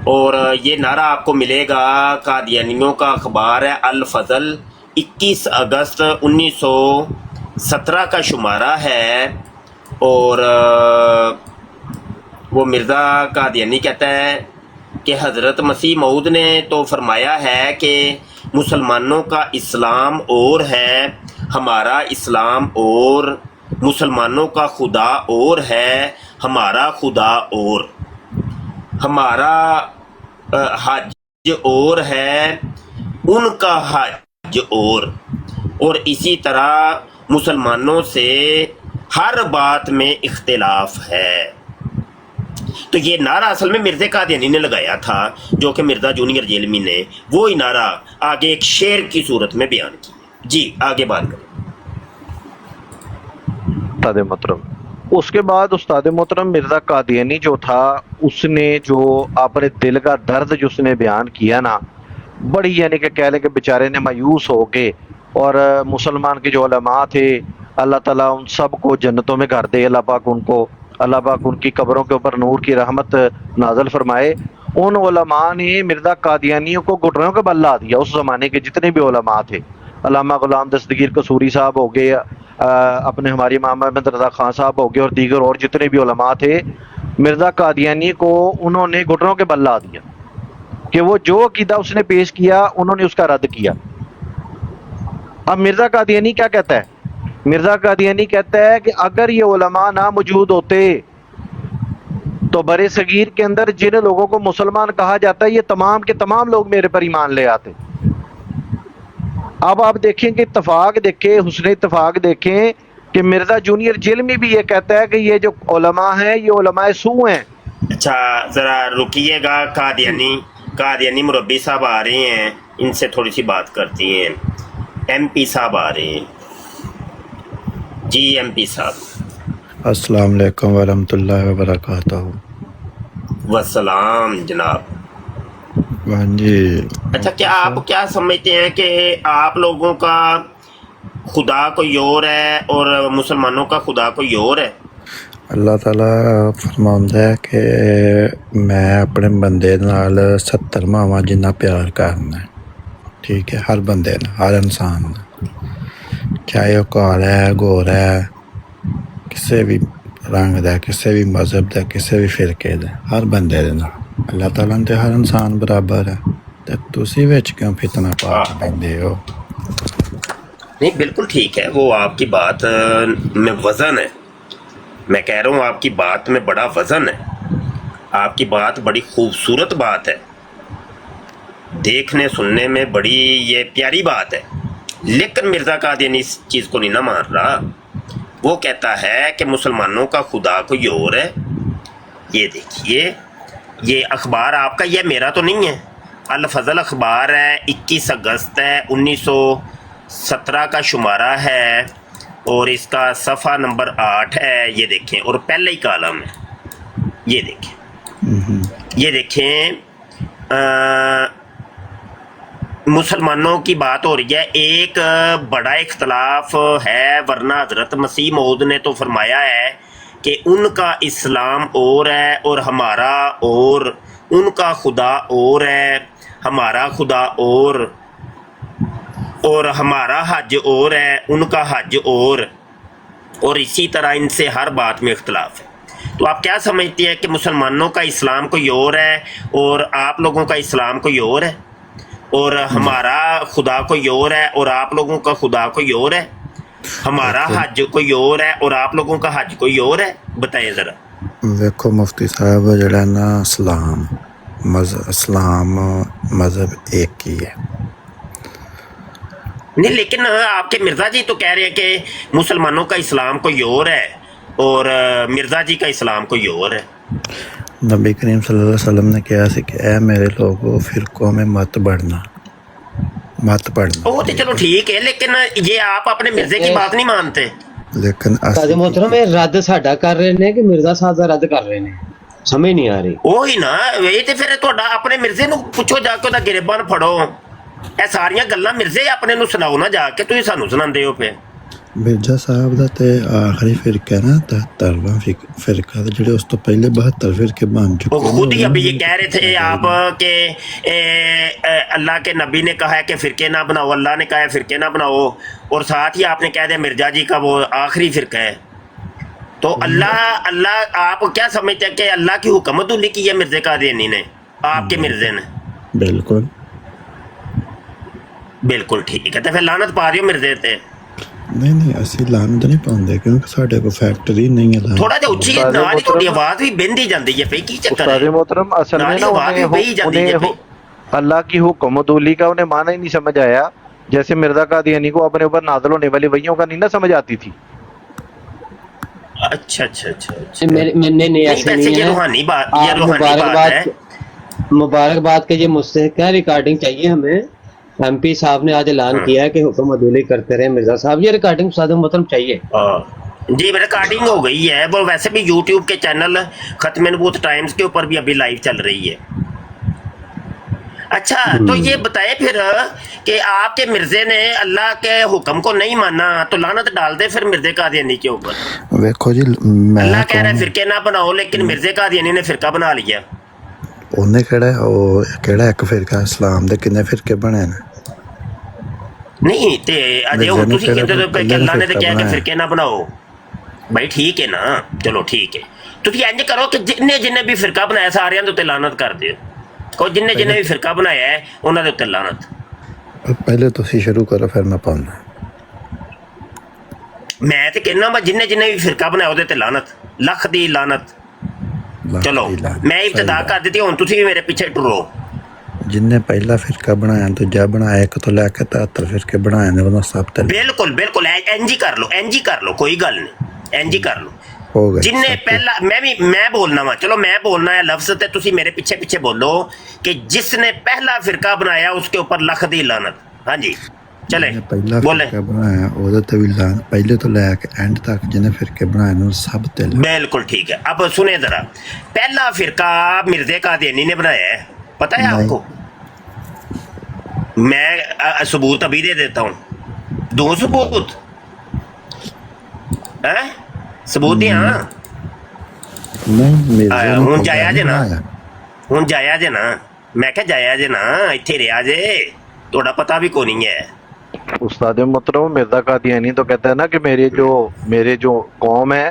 اور یہ نعرہ آپ کو ملے گا، قادیانیوں کا اخبار ہے الفضل، 21 اگست 1917 کا شمارہ ہے۔ اور وہ مرزا قادیانی کہتا ہے کہ حضرت مسیح موعود نے تو فرمایا ہے کہ مسلمانوں کا اسلام اور ہے، ہمارا اسلام اور، مسلمانوں کا خدا اور ہے، ہمارا خدا اور، ہمارا حج اور ہے، ان کا حج اور اسی طرح مسلمانوں سے ہر بات میں اختلاف ہے۔ تو یہ نعرہ اصل میں مرزا قادیانی نے لگایا تھا، جو کہ مرزا جونیئر جیلمی نے وہی نعرہ آگے ایک شعر کی صورت میں بیان کیا۔ جی آگے بات کریں۔ استاد محترم، اس کے بعد استاد محترم مرزا قادیانی جو تھا، اس نے جو اپنے دل کا درد جو اس نے بیان کیا نا، بڑی یعنی کہ کہہ لیں کہ بیچارے نے مایوس ہو کے، اور مسلمان کے جو علماء تھے، اللہ تعالیٰ ان سب کو جنتوں میں گھر دے، اللہ پاک ان کی قبروں کے اوپر نور کی رحمت نازل فرمائے۔ ان علماء نے مرزا قادیانیوں کو گھٹنوں کے بل لا دیا، اس زمانے کے جتنے بھی علماء تھے، علامہ غلام دستگیر قصوری صاحب ہو گئے، اپنے ہماری امام احمد رضا خان صاحب ہو گئے، اور دیگر اور جتنے بھی علماء تھے، مرزا قادیانی کو انہوں نے گھٹنوں کے بل لا دیا کہ وہ جو عقیدہ اس نے پیش کیا انہوں نے اس کا رد کیا۔ اب مرزا قادیانی کیا کہتا ہے؟ مرزا قادیانی کہتا ہے کہ اگر یہ علماء نہ موجود ہوتے تو برِ صغیر کے اندر جن لوگوں کو مسلمان کہا جاتا ہے، یہ تمام کے تمام لوگ میرے پر ایمان لے آتے۔ اب آپ دیکھیں کہ اتفاق دیکھیں، حسن اتفاق دیکھیں کہ مرزا جونیئر جیلمی بھی یہ کہتا ہے کہ یہ جو علماء ہیں یہ علماء سو ہیں۔ اچھا ذرا رکیے گا، قادیانی مربی صاحب آ رہے ہیں، ان سے تھوڑی سی بات کرتی ہیں۔ ایم پی صاحب آ رہے ہیں، جی ایم پی صاحب۔ السلام علیکم ورحمۃ اللہ وبرکاتہ۔ وسلام جناب۔ ہاں جی، اچھا کیا آپ کیا سمجھتے ہیں کہ آپ لوگوں کا خدا کوئی اور ہے اور مسلمانوں کا خدا کوئی اور ہے؟ اللہ تعالیٰ فرماਉਂدا ہے کہ میں اپنے بندے نال 70 ماواں جنہ پیار کرنا ہے، ٹھیک ہے، ہر بندے نال، ہر انسان نال، چاہے وہ کالا ہے، گورا ہے، کسی بھی رنگ دا، کسی بھی مذہب دا، کسی بھی فرقے دا، ہر بندے دے نال اللہ تعالیٰ نے ہر انسان برابر ہے، تے تسی وچ کیوں فتنہ پا کے بیندے ہو؟ نہیں بالکل ٹھیک ہے، وہ آپ کی بات میں وزن ہے، میں کہہ رہا ہوں آپ کی بات میں بڑا وزن ہے، آپ کی بات بڑی خوبصورت بات ہے، دیکھنے سننے میں بڑی یہ پیاری بات ہے، لیکن مرزا قادیانی اس چیز کو نہیں نہ مان رہا۔ وہ کہتا ہے کہ مسلمانوں کا خدا کوئی اور ہے۔ یہ دیکھیے، یہ اخبار آپ کا، یہ میرا تو نہیں ہے، الفضل اخبار ہے، 21 اگست ہے، 1917 کا شمارہ ہے، اور اس کا صفحہ نمبر 8 ہے، یہ دیکھیں، اور پہلے ہی کالم ہے، یہ دیکھیں مسلمانوں کی بات ہو رہی ہے، ایک بڑا اختلاف ہے، ورنہ حضرت مسیح موعود نے تو فرمایا ہے کہ ان کا اسلام اور ہے اور ہمارا اور، ان کا خدا اور ہے، ہمارا خدا اور ہمارا حج اور ہے، ان کا حج اور اسی طرح ان سے ہر بات میں اختلاف ہے۔ تو آپ کیا سمجھتے ہیں کہ مسلمانوں کا اسلام کوئی اور ہے اور آپ لوگوں کا اسلام کوئی اور ہے، اور ہمارا خدا کوئی اور ہے اور آپ لوگوں کا خدا کوئی اور ہے، ہمارا حج کوئی اور ہے اور آپ لوگوں کا حج کوئی اور ہے؟ بتائیں ذرا۔ دیکھو مفتی صاحب، جڑا نا اسلام مذہب ایک ہی ہے، नहीं, लेकिन आपके मिर्जा जी तो कह रहे हैं कि मुसलमानों का इस्लाम कोई और है और मिर्जा जी का इस्लाम कोई और है। नबी करीम सल्लल्लाहु अलैहि वसल्लम ने कहा सी कि ए मेरे लोगों फिरकों में मत बढ़ना। वो तो चलो ठीक है, लेकिन ये आप अपने मिर्जे की बात नहीं मानते। लेकिन काजी मोहतरम ये रद्द साडा कर रहे ने कि मिर्जा साहब ਦਾ रद्द कर रहे ने, समझ नहीं आ रही। ਉਹੀ ਨਾ, ਇਹ ਤੇ ਫਿਰ ਤੁਹਾਡਾ ਆਪਣੇ ਮਿਰਜ਼ੇ ਨੂੰ ਪੁੱਛੋ ਜਾ ਕੇ, ਉਹਦਾ ਗਿਰਬਾਨ ਫੜੋ। ਇਹ ਸਾਰੀਆਂ ਗੱਲਾਂ ਮਿਰਜ਼ੇ ਆਪਣੇ ਨੂੰ ਸੁਣਾਓ ਨਾ ਜਾ ਕੇ, ਤੁਸੀਂ ਸਾਨੂੰ ਸੁਣਾਉਂਦੇ ਹੋ ਪਏ। मिर्जा साहब ਦਾ ਤੇ ਆਖਰੀ ਫਿਰਕਾ ਨਾ 73ਵਾਂ ਫਿਰਕਾ ਤੇ ਜਿਹੜੇ ਉਸ ਤੋਂ ਪਹਿਲੇ 72 ਫਿਰਕੇ ਬਣ ਚੁੱਕੇ वो खुद ही अभी ये कह रहे थे आप कि अल्लाह के नबी ने कहा है कि फिरके ना बनाओ, अल्लाह ने कहा है फिरके ना बनाओ, और साथ ही आपने कह दिया मिर्जा जी का वो आखिरी फिरका है। तो अल्लाह आप क्या समझते हैं कि अल्लाह की हुकूमत की है मिर्जे कादियानी ने, आपके मिर्जे ने? बिल्कुल बिल्कुल ठीक है। तो फिर लानत पा रही हो मिर्जे ते? नहीं ਅਸੀਂ ਲਾਨਤ ਨਹੀਂ ਪਾਉਂਦੇ ਕਿਉਂਕਿ ਸਾਡੇ ਕੋਲ ਫੈਕਟਰੀ ਨਹੀਂ ਹੈ। थोड़ा ਜਿਹਾ ਉੱਚੀ ਨਾਲ ਹੀ ਤੁਹਾਡੀ ਆਵਾਜ਼ ਵੀ ਬਹਿੰਦੀ ਜਾਂਦੀ ਹੈ ਪਈ, ਕੀ ਚੱਕਰ है? उस्ताद मोहतरम असल में ना उन्हें अल्लाह की हुक्मतुल्ली का उन्हें माना ही नहीं समझ आया, जैसे मिर्जा कादियानी को अपने ऊपर नाज़िल होने वाली वहियों का नहीं ना समझ आती थी। अच्छा नहीं ऐसे नहीं है। रूहानी बात, ये रूहानी बात है। मुबारकबाद के ये मुस्तहिक है, रिकॉर्डिंग चाहिए हमें। एमपी साहब ने आज ऐलान किया है कि हुक्म अदूली करते रहे मिर्जा साहब, ये रिकॉर्डिंग उस्ताद मोहतरम चाहिए। जी रिकॉर्डिंग हो गई है, वो वैसे भी यूट्यूब के चैनल खत्म नबूत टाइम्स के ऊपर भी अभी लाइव चल रही है। अच्छा तो ये बताए फिर कि आपके मिर्जे ने अल्लाह के हुक्म को नहीं माना तो लानत डाल दे फिर मिर्जे कादियानी के ऊपर। ਵੇਖੋ ਜੀ अल्लाह कह रहा है फिरके ना बनाओ, लेकिन मिर्जे कादियानी ने फिरका बना लिया। ਉਹਨੇ ਕਿਹੜਾ ਇੱਕ ਫਿਰਕਾ ਇਸਲਾਮ ਦੇ ਕਿੰਨੇ ਫਿਰਕੇ ਬਣੇ ਨੇ? नहीं ते अजे हुण तुसीं कहंदे हो कि अल्लाह ने तो कहा कि फिरके ना बनाओ। भाई ठीक है ना, चलो ठीक है। तुसीं इंज करो कि जिन्ने भी फिरका बनाया सारियां दे उत्ते लानत कर दिओ, को जिन्ने भी फिरका बनाया है उन्हां दे उत्ते लानत। पहले तुसीं शुरू करो फिर मैं पाऊंगा। मैं तो कहना वा जिन्ने भी फिरका बनाया ओहदे ते लानत, लख दी लानत। चलो मैं इब्तदा कर दी, हुण तुसीं भी मेरे पीछे टुरो। जिन्ने पहला फिरका बनाया दूजा बनाया, एक तो लैके 73 फिरके बनाए ने उन्होंने सब ते बिल्कुल इंज ही कर लो कोई गल नहीं, इंज ही कर लो। हो गए जिन्ने पहला मैं बोलना वा, चलो मैं बोलना है लफ्ज ते तुसी मेरे पीछे बोलो कि जिसने पहला फिरका बनाया उसके ऊपर लख दी लानत। हाँ जी चले पहला बोले। फिरका बनाया ओदे ते भी लानत, पहले तो लैके एंड तक जिन्ने फिरके बनाए ने सब ते बिल्कुल ठीक है। अब सुने जरा, पहला फिरका मिर्जे कादियानी ने बनाया है, पता है आपको? मैं सबूत अभी दे देता हूँ, दो सबूत है, सबूत दिया हूँ जाया जे ना, हूँ जाया जे ना, मैं क्या जाया जे ना, इत्थे रहा जे, थोड़ा पता भी को नहीं है। उस्ताद मोहतरम मिर्जा कादियानी तो कहता है ना कि मेरे जो कौम है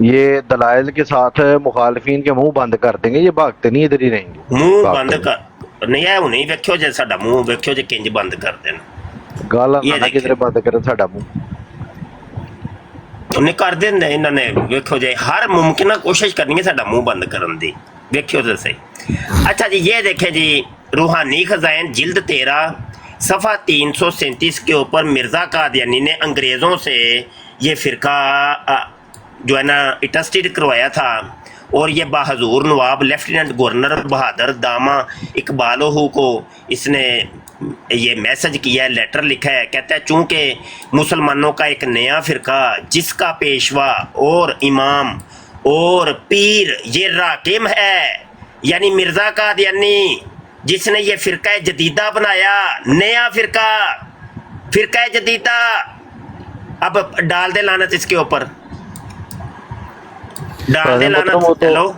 ये दलाइल के साथ मुखालफीन के मुंह बंद कर देंगे, ये भागते नहीं इधर ही रहेंगे। मुंह बंद कर नहीं है, नहीं वेख्यो जे साडा मुंह वेख्यो जे किंज बंद कर देना, गाल ना किधर बंद करे साडा मुंह उन्हें कर देंगे इन्होंने। वेखो जे हर मुमकिन कोशिश करनी है साडा मुंह बंद करने दी, वेख्यो तो सही। अच्छा जी ये देखें जी, रूहानी खजाइन जिल्द 13 सफ़ा 337 के ऊपर मिर्ज़ा कादियानी ने अंग्रेज़ों से ये फ़िरका जो है ना अटेस्टेड करवाया था, और ये बाहजूर नवाब लेफ्टिनेंट गवर्नर बहादुर दामा इकबालोहू को इसने ये मैसेज किया है, लेटर लिखा है। कहता है चूँकि मुसलमानों का एक नया फ़िरका जिसका पेशवा और इमाम और पीर ये राकिम है, यानी मिर्ज़ा कादियानी जिसने ये फ़िरका जदीदा बनाया, नया फ़िरका जदीदा, अब डाल दे लानत इसके ऊपर, डाल दे लानत।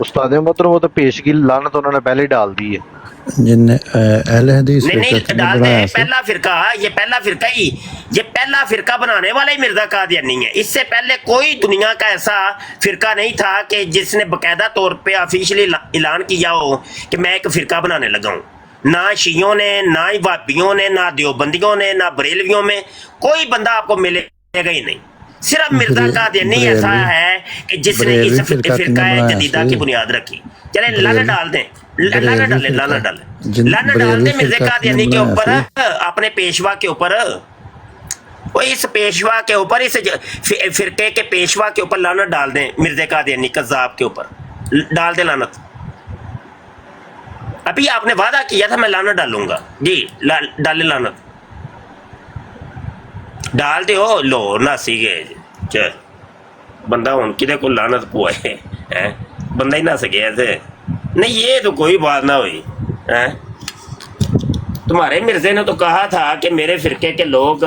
उस्ताद मोहतरम वो तो पेश की लानत उन्होंने पहले ही डाल दी है। जिन्ने अहले हदीस नहीं डाल दे पहला फिरका, ये पहला फिरका बनाने वाला ही मिर्जा कादियानी है। इससे पहले कोई दुनिया का ऐसा फिरका नहीं था कि जिसने बकायदा तौर पे ऑफिशियली ऐलान किया हो कि मैं एक फिरका बनाने लगा हूँ। ना शियों ने, ना ही वाबियों ने, ना देवबंदियों ने, ना बरेलवियों में कोई बंदा आपको मिलेगा ही नहीं। सिर्फ मिर्जा कादियानी ऐसा है कि जिसने इस फिरका जदीदा की बुनियाद रखी। चले लाना डाल दें, लाना डाल दे मिर्जा कादियानी के ऊपर, अपने पेशवा के ऊपर। وہ اس پیشوا کے اوپر اس فرقے کے پیشوا کے اوپر لعنت ڈال دیں، مرزا قادیانی کذاب کے اوپر ڈال دیں لعنت. ابھی آپ نے وعدہ کیا تھا میں لعنت ڈالوں گا، جی ڈالے لعنت، ڈال دیو. لو نہ سی گئے چل بندہ ہوں کدے کو لعنت پوائے بندہ ہی نہ سکے تھے. نہیں یہ تو کوئی بات نہ ہوئی. تمہارے مرزے نے تو کہا تھا کہ میرے فرقے کے لوگ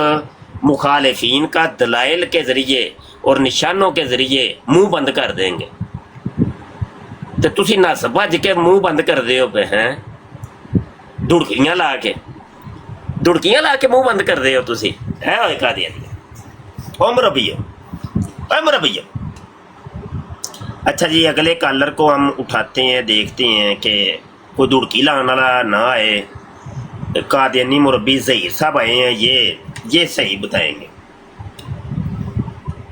مخالفین کا دلائل کے ذریعے اور نشانوں کے ذریعے منہ بند کر دیں گے، تو تسی نس بھج کے منہ بند کر دیو پہ ہیں، دڑکیاں لا کے منہ بند کر دیو تسی. ہوئے قادیانی مربیو. اچھا جی اگلے کالر کو ہم اٹھاتے ہیں، دیکھتے ہیں کہ کوئی دڑکی لانے والا نہ آئے. قادیانی مربی ظہیر صاحب آئے ہیں، یہ صحیح بتائیں گے.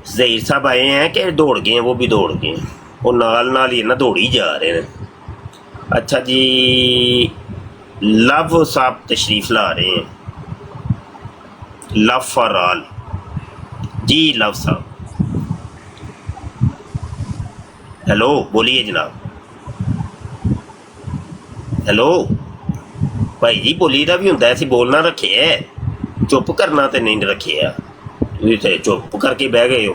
ظہیر صاحب آئے ہیں کہ دوڑ گئے ہیں؟ وہ بھی دوڑ گئے ہیں، وہ نال ہی نا دوڑی جا رہے ہیں. اچھا جی لو صاحب تشریف لا رہے ہیں، لو فار آل. جی لو صاحب ہیلو بولیے جناب. ہیلو بھائی جی بولی دا بھی ہوں ایسی بولنا رکھے ہے، چپ کرنا تو نہیں رکھے ہے، چپ کر کے بہ گئے ہو.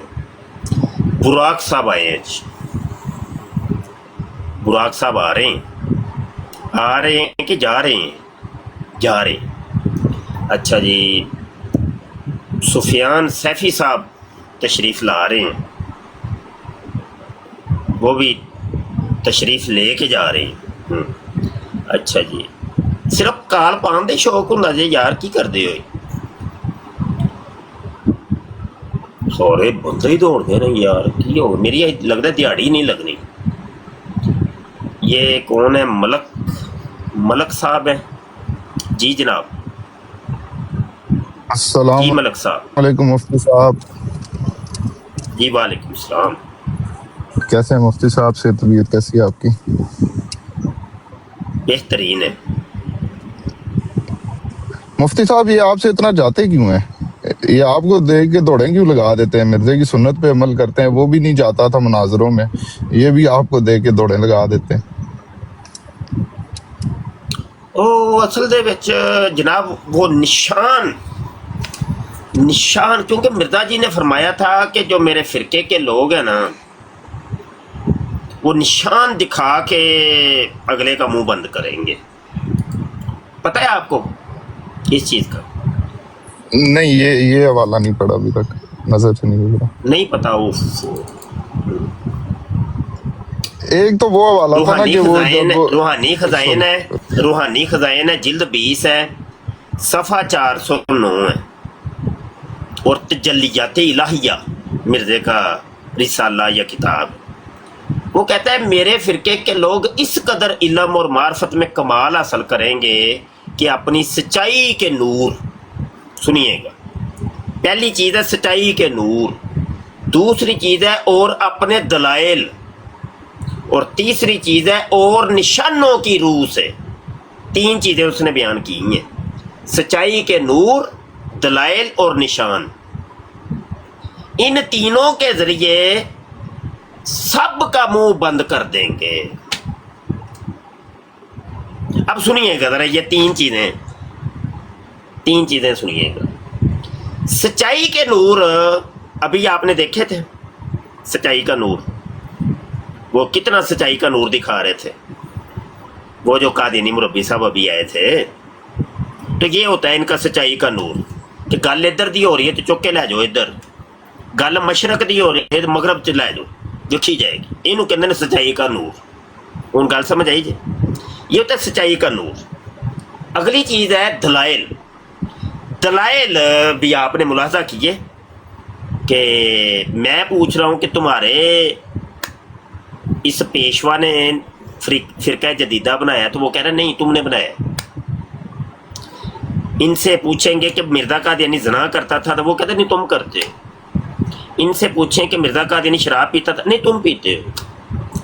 براق صاحب آئے ہیں، براق صاحب آ رہے ہیں کہ جا رہے ہیں. اچھا جی سفیان سیفی صاحب تشریف لا رہے ہیں، وہ بھی تشریف لے کے جا رہے ہیں. اچھا جی صرف کال پان دے شوق ہوں جی یار، کی کر دے ہوئے سورے بندے ہی دوڑ دے رہے یار، کی ہو میری لگتا ہے دیہڑی نہیں لگنی. یہ کون ہے؟ ملک صاحب ہیں. جی جناب. السلام جی ملک صاحب. علیکم مفتی صاحب. جی وعلیکم السلام. کیسے ہیں مفتی صاحب؟ سے طبیعت کیسی ہے آپ کی؟ بہترین ہے. مفتی صاحب یہ آپ سے اتنا جاتے کیوں ہیں؟ یہ آپ کو دیکھ کے دوڑیں کیوں لگا دیتے ہیں؟ مرزے کی سنت پہ عمل کرتے ہیں، وہ بھی نہیں جاتا تھا مناظروں میں، یہ بھی آپ کو دیکھ کے دوڑیں لگا دیتے ہیں. اصل دے وچ جناب وہ نشان کیونکہ مرزا جی نے فرمایا تھا کہ جو میرے فرقے کے لوگ ہیں نا وہ نشان دکھا کے اگلے کا منہ بند کریں گے. پتہ ہے آپ کو اس چیز کا؟ نہیں یہ حوالہ نہیں پڑا ابھی تک، نظر سے نہیں گزرا. نہیں پتا. ایک تو وہ حوالہ تھا نا کہ وہ روحانی خزائن ہے، جلد 20 ہے، صفحہ 409 ہے، اور تجلیات الہیہ مرزے کا رسالہ یا کتاب. وہ کہتا ہے میرے فرقے کے لوگ اس قدر علم اور معرفت میں کمال حاصل کریں گے کہ اپنی سچائی کے نور، سنیے گا، پہلی چیز ہے سچائی کے نور، دوسری چیز ہے اور اپنے دلائل، اور تیسری چیز ہے اور نشانوں کی روح سے. 3 چیزیں اس نے بیان کی ہیں، سچائی کے نور، دلائل اور نشان. ان تینوں کے ذریعے سب کا منہ بند کر دیں گے. اب سنیے گا ذرا، یہ 3 چیزیں سنیے گا. سچائی کے نور ابھی آپ نے دیکھے تھے، سچائی کا نور، وہ کتنا سچائی کا نور دکھا رہے تھے وہ جو قادیانی مربی صاحب ابھی آئے تھے. تو یہ ہوتا ہے ان کا سچائی کا نور کہ گل ادھر دی ہو رہی ہے تو چک کے لے جاؤ ادھر، گل مشرق دی ہو رہی ہے تو مغرب چ لے جاؤ، دیکھی جائے گی. یہ کہتے ہیں سچائی کا نور. ان گل سمجھ آئی جی؟ یہ ہوتا ہے سچائی کا نور. اگلی چیز ہے دلائل. دلائل بھی آپ نے ملاحظہ کیے کہ میں پوچھ رہا ہوں کہ تمہارے اس پیشوا نے فرقہ جدیدہ بنایا، تو وہ کہہ رہے نہیں تم نے بنایا. ان سے پوچھیں گے کہ مرزا قادیانی زنا کرتا تھا تو وہ کہتے نہیں تم کرتے. ان سے پوچھیں کہ مرزا قادیانی شراب پیتا تھا، نہیں تم پیتے ہو.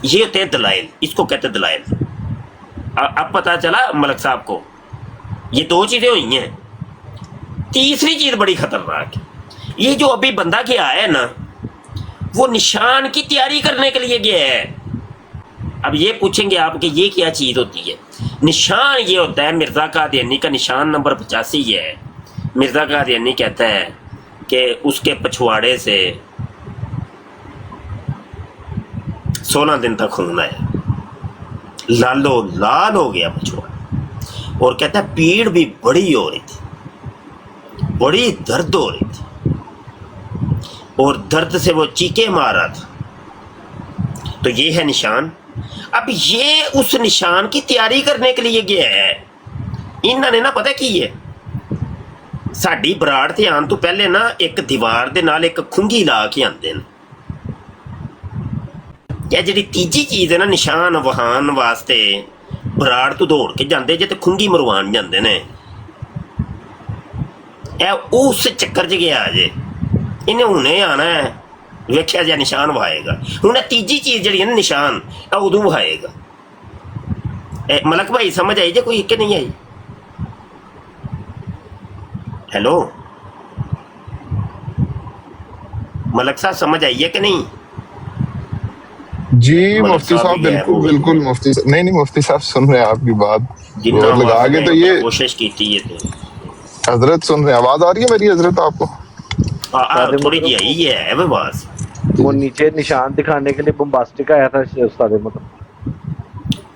یہ ہوتے ہیں دلائل، اس کو کہتے ہیں دلائل. اب پتہ چلا ملک صاحب کو یہ 2 چیزیں ہوئی ہیں. تیسری چیز بڑی خطرناک ہے. ये जो अभी बंदा गया है ना, वो निशान की तैयारी करने के लिए गया है। अब ये पूछेंगे आप कि ये क्या चीज़ होती है? निशान ये होता है, मिर्ज़ा कादियानी का निशान नंबर 85 है। मिर्ज़ा कादियानी कहता है कि उसके पछवाड़े से 16 दिन तक खून आया, लालो लाल हो गया पछवाड़ा, और कहता है पीड़ भी बड़ी हो रही थी, बड़ी दर्द हो रही थी, और दर्द से वो चीखे मार रहा था। तो ये है निशान। अब ये उस निशान की तैयारी करने के लिए गया है। इन्होंने ना पता की है, साडी बराड़ ते आने तो पहले ना एक दीवार दे नाल एक खुंगी ला के आंदे ने। या जिहड़ी तीजी चीज़ है ना, निशान वहान वास्ते बराड़ तो दौड़ के जाते जे, तो खुंगी मरवान जाते ने। उस चक्कर च गया जे, इन्हें हुणे आना है, वेख्या जा निशान वहाएगा। हुण तीजी चीज़ जी है ना निशान, उदों वहाएगा। मलक भाई समझ आई जे कोई कि नहीं आई? हेलो मलक साहब, समझ आई है कि नहीं? जी मलक मुफ्ती साहब साहब भी है बिल्कुल वो। बिल्कुल मुफ्ती साहब, नहीं मुफ्ती साहब सुन रहे हैं आपकी बात, जितना और लगा आवाज़ के में तो ये कोशिश की थी ये तो हजरत सुन रहे हैं। आवाज आ रही है मेरी हजरत आपको? थोड़ी जी आई है वो आवाज़। वो नीचे निशान दिखाने के लिए बम्बास्टिक आया था उस्ताद मतलब।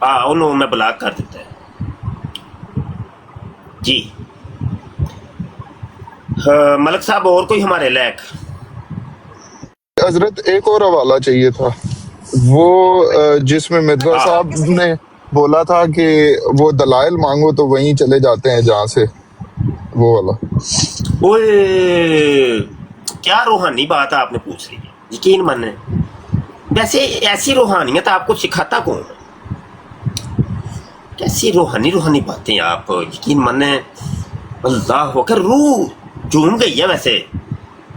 उन्होंने मैं ब्लॉक कर देता है जी। मलक साहब और कोई हमारे लायक? हजरत एक और हवाला चाहिए था, वो जिसमें मिर्जा साहब ने बोला था कि वो दलाइल मांगो तो वहीं चले जाते हैं जहाँ से, वो वाला। ओए क्या रूहानी बात आपने पूछ ली है, यकीन माने। वैसे ऐसी रूहानियत आपको सिखाता कौन है? कैसी रूहानी बातें आप, यकीन माने। अल्लाह होकर रूह झूम गई है वैसे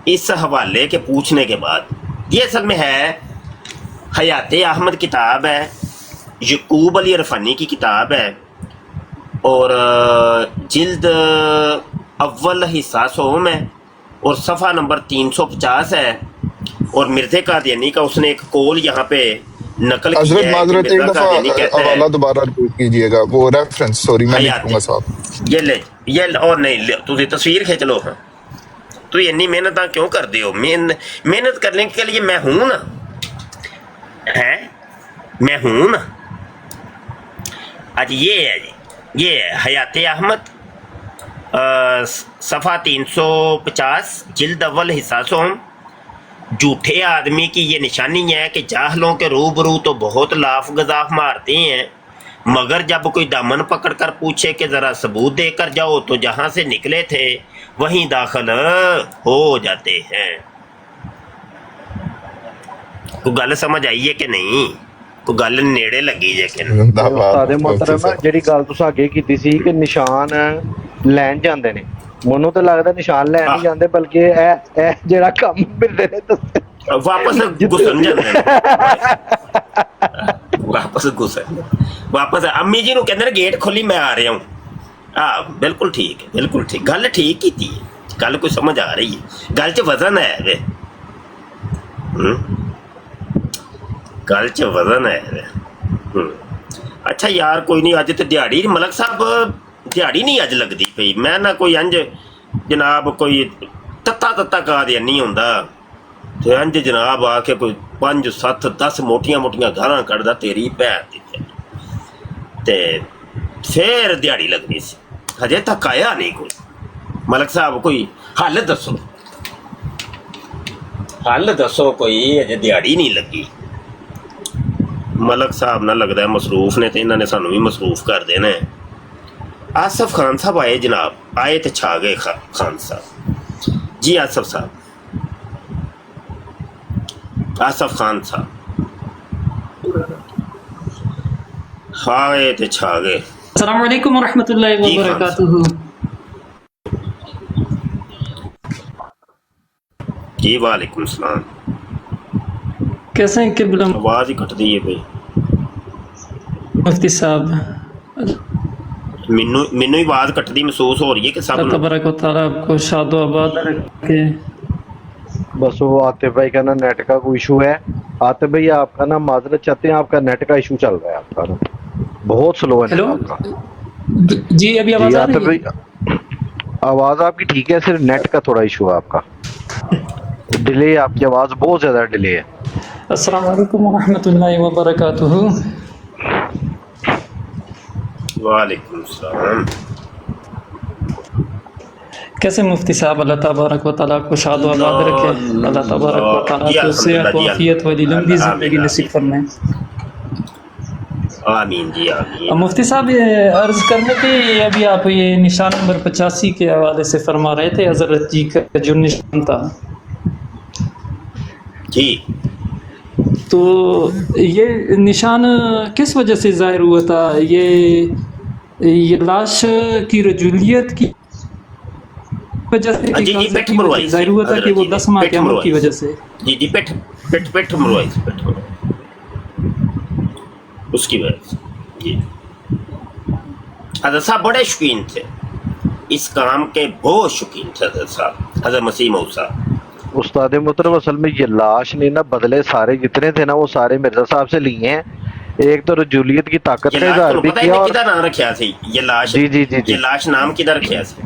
इस हवाले के पूछने के बाद। ये असल में है हयाते अहमद किताब है, यकूब अली अरफानी की किताब है, और जिल्द अव्वल हिस्सा 100 है, और सफ़ा नंबर 350 है। और मिर्ज़ा कादियानी का उसने एक कौल यहाँ पे नकल किया हजरत है। माजरत एक दफा कहता है हवाला दोबारा रिपीट कीजिएगा, वो रेफरेंस, सॉरी मैं लिखूंगा साहब। ये और नहीं ले, तुझे तस्वीर खींच लो। हाँ तो इतनी मेहनत क्यों कर दे हो? मेहनत करने के लिए मैं हूं ना, है मैं हूं ना। आज ये है जी, ये है हयाते अहमद, सफ़ा 350, जिल्द अव्वल हिस्सा 100। झूठे आदमी की ये निशानी है कि जाहलों के रूबरू तो बहुत लाफ गजाफ मारते हैं, मगर जब कोई दामन पकड़ कर पूछे कि ज़रा सबूत देकर जाओ तो जहाँ से निकले थे वहीं दाखिल हो जाते हैं। कोई गल समझ आई है कि नहीं? कोई गल नेड़े लगी है कि नहीं? उस्ताद मोहतरम ਜਿਹੜੀ ਗੱਲ ਤੁਸੀਂ ਅੱਗੇ ਕੀਤੀ ਸੀ ਕਿ ਨਿਸ਼ਾਨ ਲੈਣ ਜਾਂਦੇ ਨੇ, ਮੈਨੂੰ ਤਾਂ ਲੱਗਦਾ ਨਿਸ਼ਾਨ ਲੈਣ ਨਹੀਂ ਜਾਂਦੇ, ਬਲਕਿ ਇਹ ਜਿਹੜਾ ਕੰਮ ਮਿਲਦੇ ਨੇ ਦੱਸੇ वापस घुसन जाते वापस अम्मी जी कहते हैं गेट खोली मैं आ रहा हूँ। हाँ बिल्कुल ठीक है, बिल्कुल ठीक, गल ठीक की थी, गल कोई समझ आ रही है, गल च वजन है वे, गल च वजन है वे। अच्छा यार कोई नहीं, अज तो दिहाड़ी मलक साहब दिहाड़ी नहीं अज लगती पई। मैं ना कोई अंज जनाब कोई तत्ता कादियानी होंदा ते अंज जनाब आके कोई 5 7 10 मोटियां गालां कढ़दा तेरी भैन दी, ते फिर दिहाड़ी लगनी सी। हजे तक आया नहीं कोई। मलक साहब कोई हल दसो, हल दसो कोई, अजे दिहाड़ी नहीं लगी। मलक साहब ना लगता है मसरूफ ने, तो इन्होंने सानू भी मसरूफ कर देना है। आसफ खान साहब आए जनाब, आए तो छा गए खान साहब जी। आसफ साहब, आसफ खान साहब आए तो छा गए। अस्सलाम वालेकुम वरहमतुल्लाहि वबरकातुहू। जी वालेकुम सलाम। कैसे हैं किबला? आवाज ही कटती है भाई। मुफ्ती साहब, मैनू ही आवाज कटती महसूस हो रही है कि सब अल्लाह तबारक व तआला आपको शादो आबाद रखे। बस वो आतिफ भाई का ना नेट का कोई इशू है। आतिफ भाई आपका ना माजरत चाहते हैं, आपका नेट का इशू चल रहा है, आपका ना बहुत स्लो है हेलो आपका। जी अभी आवाज जी आ आतिफ रही है? भाई आवाज आपकी ठीक है, सिर्फ नेट का थोड़ा इशू है आपका, डिले, आपकी आवाज बहुत ज्यादा डिले है। अस्सलाम वालेकुम रहमतुल्लाहि व बरकातुहू। वालेकुम सलाम। कैसे मुफ्ती साहब? अल्लाह तबारक व तआला को शाद व आबाद रखे। अल्लाह तबारक व तआला को सेहत व आफियत वाली लंबी ज़िंदगी नसीब फरमाए। आमीन जी आमीन। मुफ्ती साहब ये अर्ज़ करने की, अभी आप ये निशान नंबर 85 के हवाले से फरमा रहे थे, हज़रत जी का जो निशान था जी, तो ये निशान किस वजह से ज़ाहिर हुआ था? ये लाश की रजूलियत की वजह से जी जी, पेट मरवाई ज़ाहिर हुआ था कि वो 10 माह की उम्र की वजह से? जी जी, पेट पेट पेट मरवाई, पेट मरवाई उसकी वजह से जी। हज़रत साहब बड़े शौकीन थे इस काम के, बहुत शौकीन थे हज़रत साहब, हज़रत मसीह मौद साहब। उस्ताद मोहतरम असल में ये लाश ने ना बदले सारे जितने थे ना वो सारे मिर्जा साहब से लिए हैं। एक तो रजूलियत की ताकत ये का लाश इजहार तो भी पता है किया, कि और किधर नाम रखा थी ये लाश? जी जी जी जी, ये लाश नाम किधर रखा थी?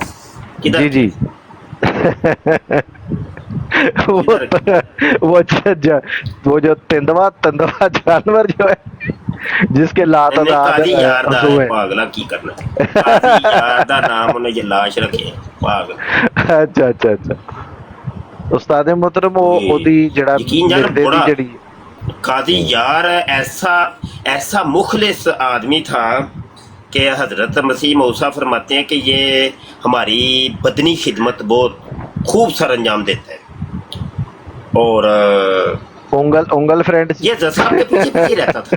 किधर? जी जी वो जो तेंदुआ जानवर जो है जिसके लात ਇਹਨੇ ਕਾਦੀ ਯਾਰ ਦਾ आंसू है। ਪਾਗਲਾ ਕੀ ਕਰਨਾ, ਕਾਦੀ ਯਾਰ ਦਾ ਨਾਮ ਉਹਨੇ ਇਹ ਲਾਸ਼ ਰੱਖਿਆ ਪਾਗਲ। अच्छा अच्छा अच्छा उस्ताद मोहतरम ये ओदी जड़ा यकीन जानो मिर्दे दी बड़ा जड़ी कादी यार ऐसा ऐसा मुखलिस आदमी था कि हजरत मसीह मौसा फरमाते हैं कि ये हमारी बदनी खिदमत बहुत खूब सर अंजाम देता है। और उंगल फ्रेंड ये साहब के पीछे पीछे रहता था।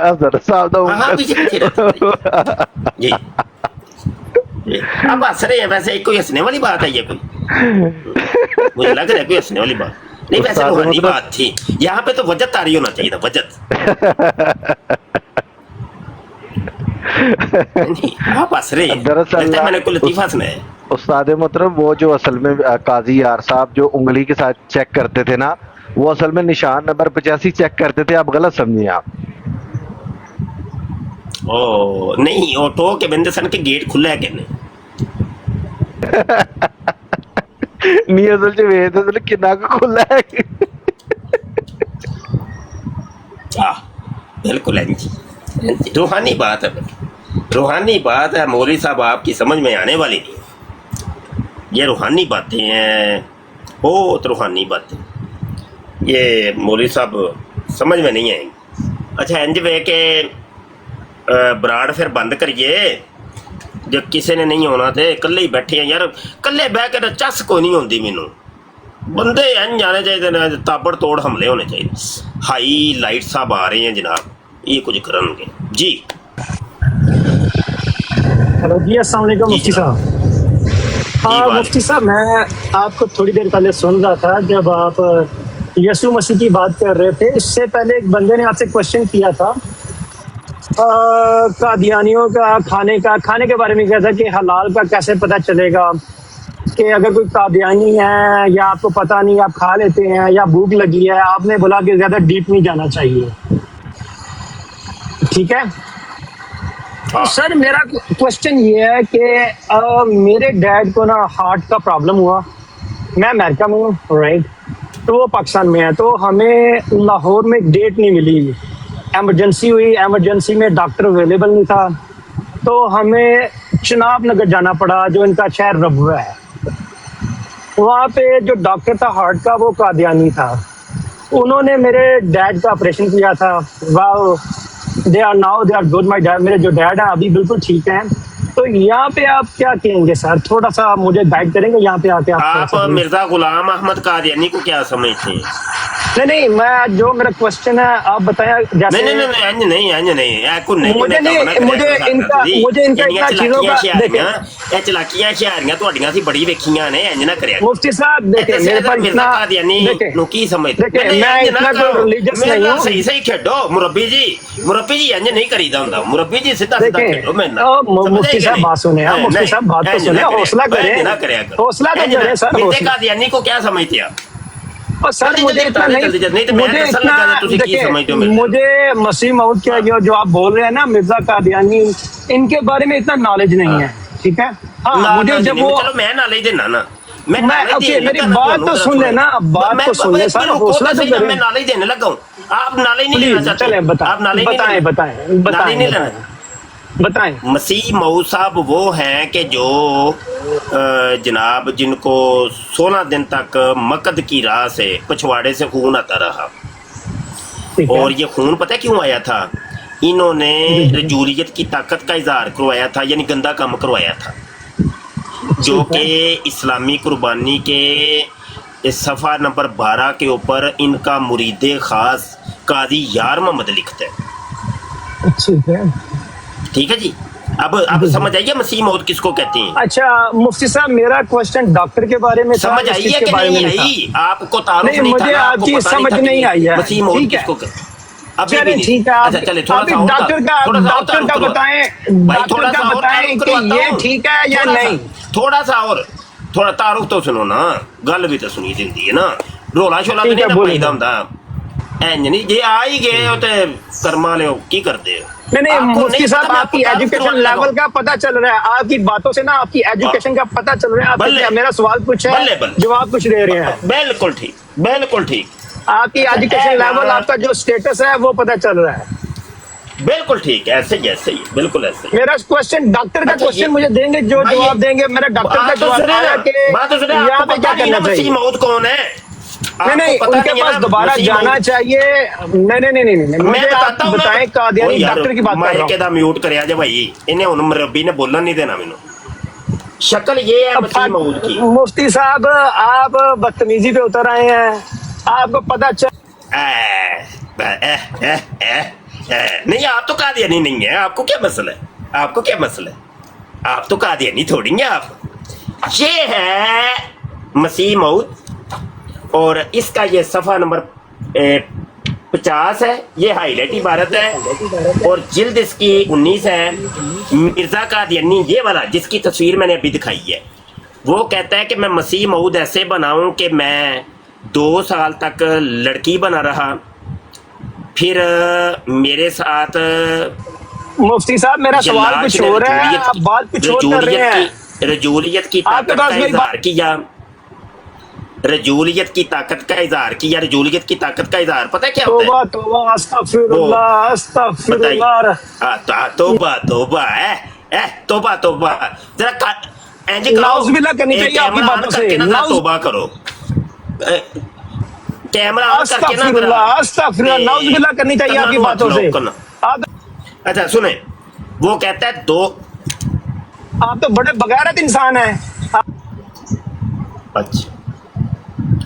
हजरत साहब दा हाँ पीछे पीछे रहता था जी। अब हंस रहे हैं, वैसे कोई हंसने वाली बात है ये? कोई मुझे लग रहा है कोई हंसने वाली बात नहीं, वैसे रूहानी बात थी। यहाँ पे तो वजत तारी होना चाहिए था, वजत। आप हंस रहे हैं, लगता है मैंने कोई लतीफा सुनाया। उस्ताद मोहतरम वो जो असल में काजी यार साहब जो उंगली के साथ चेक करते थे ना, वो असल में निशान नंबर 85 चेक करते थे। आप गलत समझिए आप। ओ नहीं, ऑटो के बंदे सन के गेट खुला है कहने नहीं असल च वेद असल कितना खुला है। बिल्कुल है जी, रूहानी बात है, रूहानी बात है मौलवी साहब, आपकी समझ में आने वाली नहीं। ये रूहानी बातें हैं, बहुत रूहानी बातें, ये मौलवी साहब समझ में नहीं आएंगी। अच्छा इंज वे के बराड़ फिर बंद करिए, जब किसी ने नहीं होना थे कल्ले ही बैठे हैं यार, कल्ले बह के चस कोई नहीं होती मैनू, बंदे इंज आने चाहिए ना, ताबड़ तोड़ हमले होने चाहिए। हाई लाइट साहब आ रहे हैं जनाब, ये कुछ करेंगे जी। हेलो जी, अस्सलाम वालेकुम मुफ्ती साहब। हाँ मुफ्ती साहब, मैं आपको थोड़ी देर पहले सुन रहा था जब आप यसु मसीह की बात कर रहे थे। इससे पहले एक बंदे ने आपसे क्वेश्चन किया था कादियानियों का खाने के बारे में किया था कि हलाल का कैसे पता चलेगा, कि अगर कोई कादियानी है या आपको पता नहीं आप खा लेते हैं या भूख लगी है। आपने बोला कि ज़्यादा डीप नहीं जाना चाहिए, ठीक है। तो सर मेरा क्वेश्चन ये है कि मेरे डैड को ना हार्ट का प्रॉब्लम हुआ, मैं अमेरिका में हूँ राइट, तो वो पाकिस्तान में है, तो हमें लाहौर में एक डेट नहीं मिली, एमरजेंसी हुई, एमरजेंसी में डॉक्टर अवेलेबल नहीं था, तो हमें चनाब नगर जाना पड़ा जो इनका शहर रबुआ है। वहाँ पे जो डॉक्टर था हार्ट का वो कादियानी था, उन्होंने मेरे डैड का ऑपरेशन किया था। वाह they are good, my dad, मेरे जो डैड हैं अभी बिल्कुल ठीक हैं। तो यहाँ पे आप क्या कहेंगे सर, थोड़ा सा मुझे गाइड करेंगे यहाँ पे आके? आप मिर्जा गुलाम अहमद कादियानी को क्या समझते हैं? नहीं मैं जो मेरा क्वेश्चन है आप बताएं जैसे मुझे इनका इतना चीजों का देखें ਇਹ ਚਲਾਕੀਆਂ ਸ਼ਿਆਰੀਆਂ ਤੁਹਾਡੀਆਂ ਸੀ ਬੜੀ ਵੇਖੀਆਂ ਨੇ ਇੰਜ ਨਾ ਕਰਿਆ मुफ्ती साहब देखें मेरे पास इतना देखें ਨੂੰ ਕੀ ਸਮਝਦੇ देखें मैं इतना कोई रिलीजियस नहीं हूँ ਸਹੀ ਸਹੀ ਖੇਡੋ ਮੁਰੱਬੀ ਜੀ ਇੰਜ ਨਹੀਂ ਕਰੀਦਾ ਹੁੰਦਾ ਮੁਰੱਬੀ ਜੀ ਸਿੱਧਾ ਸਿੱਧਾ ਖੇਡੋ ਮੈਂ मुफ्ती साहब बात सुने मुफ्ती साहब बात तो सुने हौसला करें हौसला तो करें सर हौसला कादियानी को क्या समझते आप और सर मुझे इतना नहीं मुझे इतना देखिए मुझे मसीह मऊद के जो आप बोल रहे हैं ना मिर्जा कादियानी इनके बारे में इतना नॉलेज नहीं है ठीक है हाँ मुझे जब वो चलो मैं नॉलेज देना ना मैं मेरी बात तो सुन लेना बात तो सुन ले सर हौसला तो करें मैं नॉलेज देने लगा हूँ आप नॉलेज नहीं लेना चाहते चलें बताएं नहीं लेना बताएं मसीह मऊद साहब वो हैं कि जो जनाब जिनको 16 दिन तक मकद की राह से पिछवाड़े से खून आता रहा और ये खून पता है क्यों आया था इन्होंने रजूलियत की ताकत का इजहार करवाया था यानी गंदा काम करवाया था जो कि इस्लामी कुर्बानी के सफ़ा नंबर 12 के ऊपर इनका मुरीद ख़ास काजी यार मोहम्मद लिखता है ठीक है जी अब समझ आइए मसीह मौत किसको कहते हैं अच्छा मुफ्ती साहब मेरा क्वेश्चन डॉक्टर के बारे में समझ आई है कि नहीं आई आपको तारुफ नहीं मुझे आपकी समझ नहीं आई है मसीह मौत किसको कहते चलिए ठीक है अच्छा चले डॉक्टर का बताएं कि ये ठीक है या नहीं थोड़ा सा और थोड़ा तारुफ तो सुनो ना गल भी तो सुनी दिंदी है ना रोला शोला तो नहीं पाईदा हुंदा इंज नहीं जे आ ही गए हो ते कर्मा लियो की करदे हो नहीं मुफ्ती साहब आपकी एजुकेशन लेवल का पता चल रहा है आपकी बातों से ना आपकी एजुकेशन का पता चल रहा है आप मेरा सवाल पूछा है जवाब कुछ दे रहे हैं बिल्कुल ठीक आपकी एजुकेशन लेवल आपका जो स्टेटस है वो पता चल रहा है बिल्कुल ठीक ऐसे ही बिल्कुल ऐसे मेरा क्वेश्चन डॉक्टर का क्वेश्चन मुझे देंगे जो जवाब देंगे मेरा डॉक्टर का जवाब है कि यहाँ पे क्या करना चाहिए मौत कौन है नहीं उनके पास दोबारा जाना चाहिए नहीं मैं बताता हूं बताएं कादियानी डॉक्टर की बात कर रहा हूं मैं म्यूट करया जे भाई इन्हें हुन मुरब्बी ने बोलने नहीं देना मेनू शक्ल ये है मसीह मऊद की मुफ्ती साहब आप बदतमीजी पे उतर आए हैं आपको पता चल नहीं आप तो कादियानी नहीं है आपको क्या मसला है आप तो कादियानी थोड़ी है आप ये है मसीह मऊद और इसका ये सफ़ा नंबर 50 है ये हाईलाइट इबारत है और जिल्द इसकी 19 है मिर्ज़ा कादियानी ये वाला जिसकी तस्वीर मैंने अभी दिखाई है वो कहता है कि मैं मसीह मऊद ऐसे बनाऊं कि मैं 2 साल तक लड़की बना रहा फिर मेरे साथ मुफ्ती साहब मेरा सवाल कुछ हो रहा है आप बात कुछ और कर रहे हैं रजूलियत की ताकत का इजहार किया रजूलियत की ताकत का इजहार पता है क्या होता है तौबा तौबा जरा इंज नाउज़ुबिल्लाह करनी चाहिए आपकी बातों से तौबा करो कैमरा ऑन करके ना अस्तगफिरुल्लाह नाउज़ुबिल्लाह करनी चाहिए आपकी बातों से अच्छा सुने वो कहता है आप तो बड़े बगैरत इंसान हैं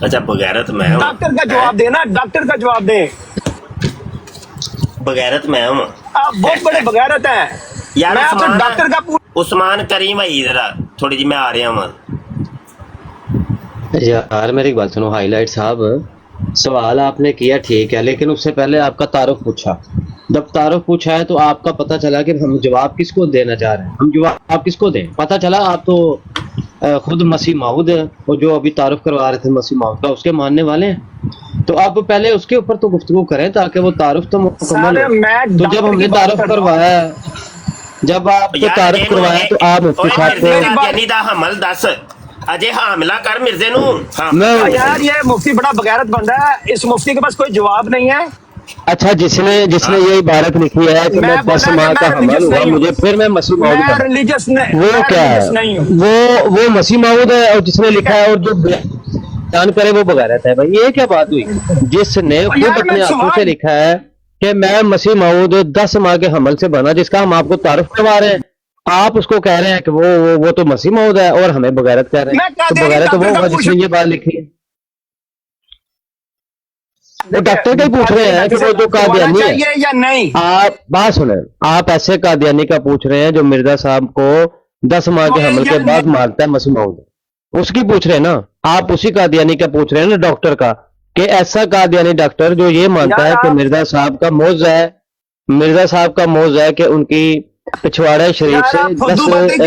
अच्छा बगैरत मैं हूँ डॉक्टर का जवाब देना डॉक्टर का जवाब दे बगैरत मैं हूँ आप बहुत बड़े बगैरत हैं यार मैं आपसे डॉक्टर का उस्मान करीम भाई जरा थोड़ी जी मैं आ रहा हूँ यार मेरी बात सुनो हाईलाइट साहब सवाल आपने किया ठीक है लेकिन उससे पहले आपका तारुफ पूछा जब तारुफ पूछा है तो आपका पता चला कि हम जवाब किसको देना चाह रहे हैं हम जवाब किसको दें पता चला आप तो खुद मसीह मऊद और जो अभी तारुफ करवा रहे थे मसीह मऊद का उसके मानने वाले हैं तो आप पहले उसके ऊपर तो गुफ्तगू करें ताकि वो तारुफ तो मुकम्मल हो तो जब हमने तारुफ करवाया जब आपको तारुफ करवाया तो आप उसके साथ हमल दस अजय हामिला कर मिर्जे नू यार ये मुफ्ती बड़ा बगैरत बंदा है इस मुफ्ती के पास कोई जवाब नहीं है अच्छा जिसने ये इबारत लिखी है कि मैं 10 माह का हमल हुआ मुझे फिर मैं मसीह मऊद वो क्या है वो मसीह मऊद है और जिसने लिखा है और जो बयान करे वो बगैरत है भाई ये क्या बात हुई जिसने खुद अपने हाथों से लिखा है कि मैं मसीह मऊद 10 माह के हमल से बना जिसका हम आपको तारुफ करवा रहे हैं आप उसको कह रहे हैं कि वो तो मसीह मऊद है और हमें बगैरत कह रहे हैं तो बगैरत तो वो होगा जिसने ये बात लिखी है वो डॉक्टर का ही पूछ रहे हैं कि वो जो कादियानी है, चाहिए या नहीं? आप बात सुने, आप ऐसे कादियानी का पूछ रहे हैं जो मिर्जा साहब को 10 माह के हमल के बाद मारता है मसीह मौद, उसकी पूछ रहे हैं ना। आप उसी कादियानी का पूछ रहे हैं ना, डॉक्टर का, कि ऐसा कादियानी डॉक्टर जो ये मानता है कि मिर्जा साहब का मौज है, मिर्जा साहब का मौज है कि उनकी पिछवाड़े शरीफ से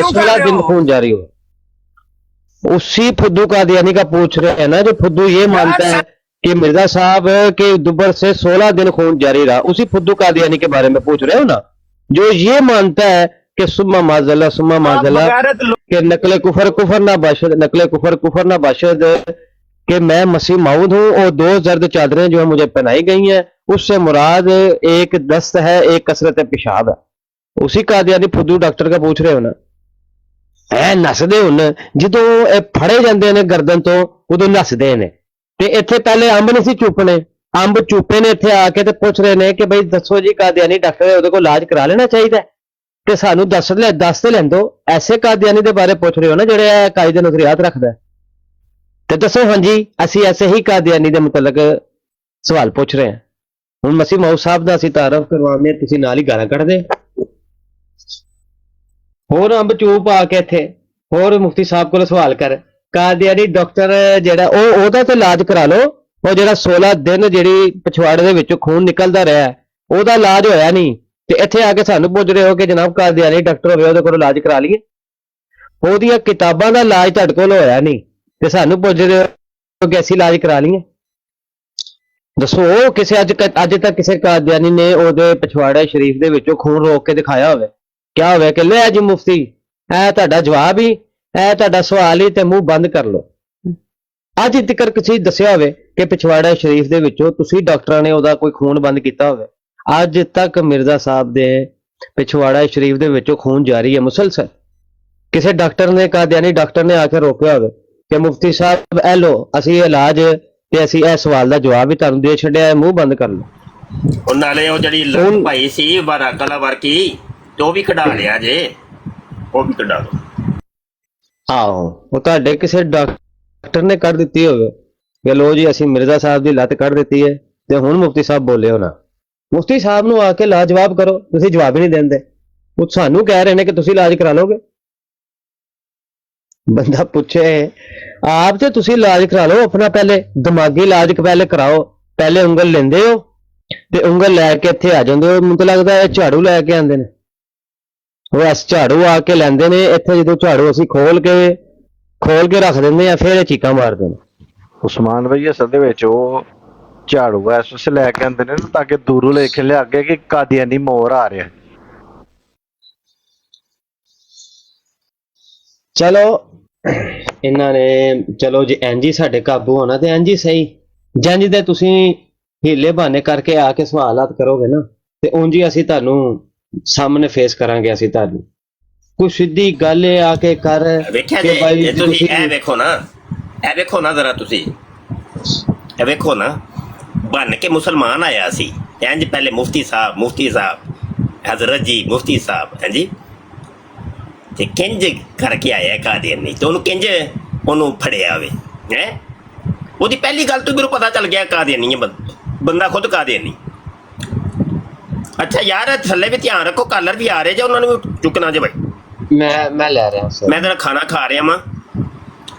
16 दिन खून जारी हो। उसी फुद्दू कादियानी का पूछ रहे हैं ना, जो फुद्दू ये मानता है कि मिर्जा साहब के दुबर से 16 दिन खून जारी रहा। उसी फुद्दू कादियानी के बारे में पूछ रहे हो ना, जो ये मानता है कि सुम्मा माजल्ला कि नकले कुफर ना बाशद, नकले कुफर ना बाशद, कि मैं मसीह माऊद हूं और 2 जर्द चादरें जो है मुझे पहनाई गई हैं, उससे मुराद एक दस्त है, एक कसरत पेशाब है। उसी कादियानी फुद्दू डॉक्टर का पूछ रहे हो ना। ਐ ਨੱਸਦੇ ਹੁਣ ਜਦੋਂ ਇਹ ਫੜੇ ਜਾਂਦੇ ਨੇ ਗਰਦਨ ਤੋਂ, ਉਦੋਂ ਨੱਸਦੇ ਨੇ। ਤੇ ਇੱਥੇ ਪਹਿਲੇ ਅੰਬ ਨਹੀਂ ਸੀ ਚੁੱਪਣੇ, ਅੰਬ ਚੁੱਪੇ ਨੇ ਇੱਥੇ ਆ ਕੇ ਤੇ ਪੁੱਛ ਰਹੇ ਨੇ ਕਿ ਬਈ ਦੱਸੋ ਜੀ ਕਾਦੀਆਨੀ ਡਾਕਟਰ ਉਹਦੇ ਕੋਲ ਇਲਾਜ ਕਰਾ ਲੈਣਾ ਚਾਹੀਦਾ ਤੇ ਸਾਨੂੰ ਦੱਸ ਤੇ ਲੈਂਦੋ। ਐਸੇ ਕਾਦੀਆਨੀ ਦੇ ਬਾਰੇ ਪੁੱਛ ਰਹੇ ਹੋ ਨਾ ਜਿਹੜੇ ਕਾਇਦੇ ਨਜ਼ਰੀਆਤ ਰੱਖਦਾ, ਤੇ ਦੱਸੋ ਹਾਂਜੀ ਅਸੀਂ ਐਸੇ ਹੀ ਕਾਦੀਆਨੀ ਦੇ ਮੁਤਲਕ ਸਵਾਲ ਪੁੱਛ ਰਹੇ ਹਾਂ। ਹੁਣ ਮਸੀਹ ਮਊਦ ਸਾਹਿਬ ਦਾ ਅਸੀਂ ਤਾਰਫ ਕਰਵਾਉਂਦੇ, ਤੁਸੀਂ ਨਾਲ ਹੀ ਗਾਲਾਂ ਕੱਢਦੇ। ਹੋਰ ਅੰਬ ਚੂਪ ਆ ਕੇ ਇੱਥੇ ਹੋਰ ਮੁਫਤੀ ਸਾਹਿਬ ਕੋਲ ਸਵਾਲ ਕਰ, ਕਾਦੀਆਨੀ ਡਾਕਟਰ ਜਿਹੜਾ ਉਹਦਾ ਤੇ ਇਲਾਜ ਕਰਾ ਲਓ। ਉਹ ਜਿਹੜਾ 16 ਦਿਨ ਜਿਹੜੀ ਪਿਛਵਾੜੇ ਦੇ ਵਿੱਚੋਂ ਖੂਨ ਨਿਕਲਦਾ ਰਿਹਾ, ਉਹਦਾ ਇਲਾਜ ਹੋਇਆ ਨਹੀਂ, ਤੇ ਇੱਥੇ ਆ ਕੇ ਸਾਨੂੰ ਪੁੱਛ ਰਹੇ ਹੋ ਕਿ ਜਨਾਬ ਕਾਦੀਆਨੀ ਡਾਕਟਰ ਹੋਵੇ ਉਹਦੇ ਕੋਲ ਇਲਾਜ ਕਰਾ ਲਈਏ। ਉਹਦੀਆਂ ਕਿਤਾਬਾਂ ਦਾ ਇਲਾਜ ਤੁਹਾਡੇ ਕੋਲ ਹੋਇਆ ਨਹੀਂ ਤੇ ਸਾਨੂੰ ਪੁੱਛ ਰਹੇ ਹੋ ਕਿ ਅਸੀਂ ਇਲਾਜ ਕਰਾ ਲਈਏ। ਦੱਸੋ ਉਹ ਕਿਸੇ ਅੱਜ ਤੱਕ ਕਿਸੇ ਕਾਦੀਆਨੀ ਨੇ ਉਹਦੇ ਪਿਛਵਾੜੇ ਸ਼ਰੀਫ ਦੇ ਵਿੱਚੋਂ ਖੂਨ ਰੋਕ ਕੇ ਦਿਖਾਇਆ ਹੋਵੇ? ਕਿਆ ਹੋਵੇ ਕਿ ਲੈ ਜੀ ਮੁਫਤੀ ਇਹ ਤੁਹਾਡਾ ਜਵਾਬ ਹੀ, ਇਹ ਤੁਹਾਡਾ ਸਵਾਲ ਹੀ, ਤੇ ਮੂੰਹ ਬੰਦ ਕਰ ਲਓ। ਅੱਜ ਤੱਕ ਕਿਸੇ ਦੱਸਿਆ ਹੋਵੇ ਕਿ ਪਿਛਵਾੜਾ ਸ਼ਰੀਫ ਦੇ ਵਿੱਚੋਂ ਤੁਸੀਂ ਡਾਕਟਰਾਂ ਨੇ ਉਹਦਾ ਕੋਈ ਖੂਨ ਬੰਦ ਕੀਤਾ ਹੋਵੇ? ਅੱਜ ਤੱਕ ਮਿਰਜ਼ਾ ਸਾਹਿਬ ਦੇ ਪਿਛਵਾੜਾ ਸ਼ਰੀਫ ਦੇ ਵਿੱਚੋਂ ਖੂਨ ਜਾਰੀ ਹੈ ਮੁਸਲਸਲ। ਕਿਸੇ ਡਾਕਟਰ ਨੇ, ਕਾਦੀਆਨੀ ਡਾਕਟਰ ਨੇ ਆ ਕੇ ਰੋਕਿਆ ਹੋਵੇ ਕਿ ਮੁਫਤੀ ਸਾਹਿਬ ਇਹ ਲੋ ਅਸੀਂ ਇਲਾਜ ਤੇ ਅਸੀਂ ਇਹ ਸਵਾਲ ਦਾ ਜਵਾਬ ਵੀ ਤੁਹਾਨੂੰ ਦੇ ਛੱਡਿਆ, ਮੂੰਹ ਬੰਦ ਕਰ ਲਓ। ਉਹ ਨਾਲੇ ਉਹ ਜਿਹੜੀ ਲੱਤ ਭਾਈ ਸੀ ਵਾਰਾ ਵਰਕੀ, ਤੇ ਉਹ ਵੀ ਕਢਾ ਲਿਆ ਜੇ, ਉਹ ਵੀ ਕਢਾ ਦੋ। ਆਹੋ ਉਹ ਤੁਹਾਡੇ ਕਿਸੇ ਡਾਕਟਰ ਨੇ ਕੱਢ ਦਿੱਤੀ ਹੋਵੇ ਕਿ ਲੋ ਜੀ ਅਸੀਂ ਮਿਰਜ਼ਾ ਸਾਹਿਬ ਦੀ ਲੱਤ ਕੱਢ ਦਿੱਤੀ ਹੈ, ਤੇ ਹੁਣ ਮੁਫਤੀ ਸਾਹਿਬ ਬੋਲੇ ਹੋ ਨਾ। ਮੁਫਤੀ ਸਾਹਿਬ ਨੂੰ ਆ ਕੇ ਲਾਜਵਾਬ ਕਰੋ, ਤੁਸੀਂ ਜਵਾਬ ਹੀ ਨਹੀਂ ਦਿੰਦੇ। ਉਹ ਸਾਨੂੰ ਕਹਿ ਰਹੇ ਨੇ ਕਿ ਤੁਸੀਂ ਇਲਾਜ ਕਰਾ ਲੋਗੇ। ਬੰਦਾ ਪੁੱਛੇ ਆਪ ਤੇ ਤੁਸੀਂ ਇਲਾਜ ਕਰਾ ਲਓ ਆਪਣਾ, ਪਹਿਲੇ ਦਿਮਾਗੀ ਇਲਾਜ ਪਹਿਲੇ ਕਰਾਓ। ਪਹਿਲੇ ਉਂਗਲ ਲੈਂਦੇ ਹੋ ਤੇ ਉਂਗਲ ਲੈ ਕੇ ਇੱਥੇ ਆ ਜਾਂਦੇ ਹੋ। ਮੈਨੂੰ ਤਾਂ ਲੱਗਦਾ ਇਹ ਝਾੜੂ ਲੈ ਕੇ ਆਉਂਦੇ ਨੇ, ਉਹ ਐਸ ਝਾੜੂ ਆ ਕੇ ਲੈਂਦੇ ਨੇ ਇੱਥੇ। ਜਦੋਂ ਝਾੜੂ ਅਸੀਂ ਖੋਲ ਕੇ ਰੱਖ ਦਿੰਦੇ ਆ, ਫਿਰ ਇਹ ਚੀਕਾਂ ਮਾਰਦੇ ਨੇ। ਉਸਮਾਨ ਭਈ ਅਸਲ ਦੇ ਵਿੱਚ ਉਹ ਝਾੜੂ ਐਸ ਉਸ ਲੈ ਕੇ ਆਉਂਦੇ ਨੇ ਤਾਂ ਕਿ ਦੂਰੋਂ ਲਿਖ ਲਿਆ ਅੱਗੇ ਕਿ ਕਾਦੀਆਨੀ ਮੋਹਰ ਆ ਰਿਹਾ। ਚਲੋ ਇਹਨਾਂ ਨੇ, ਚਲੋ ਜੇ ਐਂਜੀ ਸਾਡੇ ਕਾਬੂ ਹੋਣਾ ਤੇ ਐਂਜੀ ਸਹੀ, ਜੰਜ ਦੇ ਤੁਸੀਂ ਹੀਲੇ ਬਹਾਨੇ ਕਰਕੇ ਆ ਕੇ ਸਵਾਲਾਤ ਕਰੋਗੇ ਨਾ, ਤੇ ਉਂਝ ਹੀ ਅਸੀਂ ਤੁਹਾਨੂੰ ਸਾਹਮਣੇ ਫੇਸ ਕਰਾਂਗੇ। ਅਸੀਂ ਤੁਹਾਨੂੰ ਕੋਈ ਸਿੱਧੀ ਗੱਲ ਆ ਕੇ ਕਰ ਕਿ ਭਾਈ ਤੁਸੀਂ ਇਹ ਵੇਖੋ ਨਾ ਜ਼ਰਾ, ਤੁਸੀਂ ਇਹ ਵੇਖੋ ਨਾ, ਬਣ ਕੇ ਮੁਸਲਮਾਨ ਆਇਆ ਸੀ ਇੰਜ ਪਹਿਲੇ ਮੁਫਤੀ ਸਾਹਿਬ ਹਜ਼ਰਤ ਜੀ ਮੁਫਤੀ ਸਾਹਿਬ ਹਾਂਜੀ, ਤੇ ਕਿੰਜ ਕਰਕੇ ਆਇਆ ਕਾਦੀਆਨੀ, ਤੇ ਉਹਨੂੰ ਕਿੰਜ ਉਹਨੂੰ ਫੜਿਆ ਹੋਵੇ ਹੈ। ਉਹਦੀ ਪਹਿਲੀ ਗੱਲ ਤੋਂ ਮੈਨੂੰ ਪਤਾ ਚੱਲ ਗਿਆ ਕਾਦੀਆਨੀ ਹੈ ਬੰਦਾ, ਖੁਦ ਕਾਦੀਆਨੀ। ਅੱਛਾ ਯਾਰ ਥੱਲੇ ਵੀ ਧਿਆਨ ਰੱਖੋ, ਕਾਲਰ ਵੀ ਆ ਰਹੇ ਜੇ, ਉਹਨਾਂ ਨੂੰ ਵੀ ਚੁੱਕਣਾ ਜੇ ਭਾਈ। ਮੈਂ ਲੈ ਰਿਹਾ ਸਰ, ਮੈਂ ਤੇਰਾ ਖਾਣਾ ਖਾ ਰਿਹਾ ਵਾਂ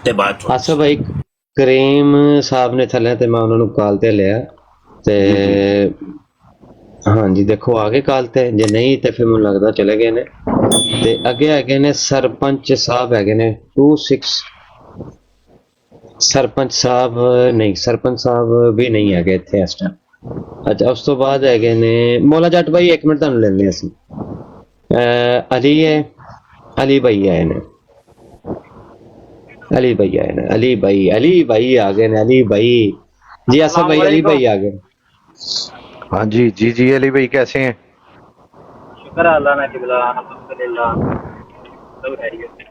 ਤੇ ਬਾਅਦ ਚੋਂ ਅੱਛਾ ਭਾਈ ਕਰੀਮ ਸਾਹਿਬ ਨੇ ਥੱਲੇ ਤੇ ਮੈਂ ਉਹਨਾਂ ਨੂੰ ਕਾਲ ਤੇ ਲਿਆ ਤੇ ਹਾਂਜੀ ਦੇਖੋ ਆ ਗਏ ਕਾਲ ਤੇ, ਜੇ ਨਹੀਂ ਤੇ ਫਿਰ ਮੈਨੂੰ ਲੱਗਦਾ ਚਲੇ ਗਏ ਨੇ। ਤੇ ਅੱਗੇ ਹੈਗੇ ਨੇ ਸਰਪੰਚ ਸਾਹਿਬ ਹੈਗੇ ਨੇ 26, ਸਰਪੰਚ ਸਾਹਿਬ ਵੀ ਨਹੀਂ ਹੈਗੇ ਇੱਥੇ ਇਸ ਟਾਈਮ। ਅੱਛਾ ਉਸ ਤੋਂ ਬਾਅਦ ਹੈਗੇ ਨੇ ਮੌਲਾ ਜੱਟ ਭਾਈ, 1 ਮਿੰਟ ਤੁਹਾਨੂੰ ਲੈਣੇ ਅਸੀਂ। ਅਲੀ ਭਾਈ ਆਏ ਨੇ, अली भाई आ गए ने, अली भाई जी असद भाई, अली भाई आ गए। हाँ जी जी जी अली भाई कैसे हैं? शुक्र है अल्लाह ना किबला, अल्हम्दुलिल्लाह सब खैरियत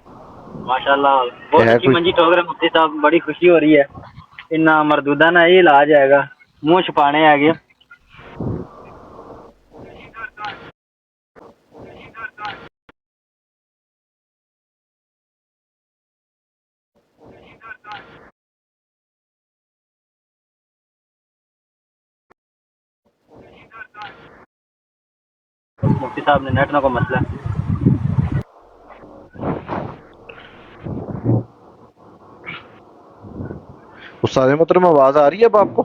माशाल्लाह। बहुत अच्छी मंजी ठोक रहे मुफ्ती साहब, बड़ी खुशी हो रही है। इन्ना मरदूदा ना ये इलाज आएगा, मुंह छुपाने आ गए। मुफ्ती साहब ने नेट ना को मसला उस्ताद मोहतरम आवाज आ रही है अब आपको?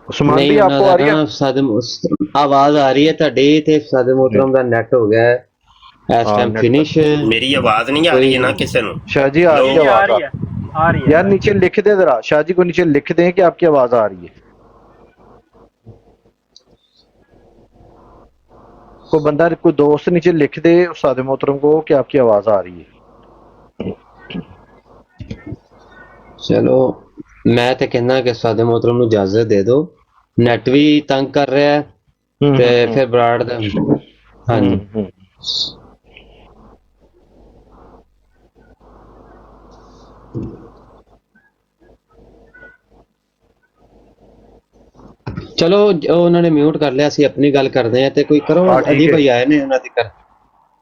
उस्मान नहीं भी आपको आ रही है? आवाज आ रही है ਤੁਹਾਡੀ ਤੇ ਸਾਦੇ मोहतरम ਦਾ ਨੈਟ ਹੋ ਗਿਆ ਹੈ ਇਸ ਟਾइम फिनिश। मेरी आवाज नहीं आ रही है ना किसी को? शाह जी आ रही है आवाज आ रही है यार, नीचे लिख दे जरा, शाह जी को नीचे लिख दें कि आपकी आवाज आ रही है। कोई बंदा, कोई दोस्त नीचे लिख दे उस्ताद मोहतरम को कि आपकी आवाज आ रही है। चलो मैं तो कहना कि सादे मोहतरम ਨੂੰ इजाजत दे दो, नेट भी तंग कर रहा है ਤੇ ਫਿਰ ਬਰਾੜ ਦਾ ਹਾਂਜੀ ਚਲੋ ਉਹਨਾਂ ਨੇ ਮਿਊਟ ਕਰ ਲਿਆ, ਅਸੀਂ ਆਪਣੀ ਗੱਲ ਕਰਦੇ ਆ ਤੇ ਕੋਈ ਕਰੋ ਅਲੀ ਭਾਈ ਆਏ ਨੇ ਉਹਨਾਂ ਦੀ ਕਰ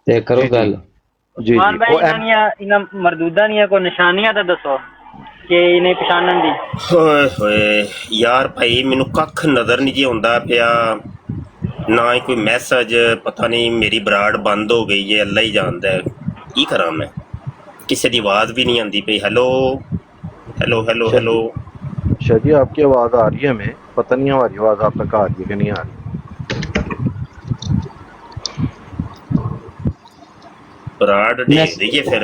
ਤੇ ਕਰੋ ਗੱਲ ਜੀ मान भाई इन्हां मरदूदा ਦੀਆਂ ਕੋਈ ਨਿਸ਼ਾਨੀਆਂ ਤਾਂ ਦੱਸੋ ਕਿ ਇਹਨੇ ਪਛਾਣਨ ਦੀ। ਹੋਏ ਹੋਏ ਯਾਰ ਭਾਈ ਮੈਨੂੰ ਕੱਖ ਨਜ਼ਰ ਨਹੀਂ ਜੀ ਆਉਂਦਾ ਪਿਆ, ਨਾ ਹੀ ਕੋਈ ਮੈਸੇਜ, ਪਤਾ ਨਹੀਂ ਮੇਰੀ ਬਰਾੜ ਬੰਦ ਹੋ ਗਈ ਹੈ, ਅੱਲਾ ਹੀ ਜਾਣਦਾ ਹੈ ਕੀ ਕਰਾਂ ਮੈਂ, ਕਿਸੇ ਦੀ ਆਵਾਜ਼ भी नहीं आती पई। Hello hello hello hello Shah ji आपकी आवाज आ रही है हमें, पता नहीं हमारी आवाज आप तक आ रही है कि नहीं आ रही। ਬਰਾੜ ਦੇਖ ਦਈਏ ਫਿਰ,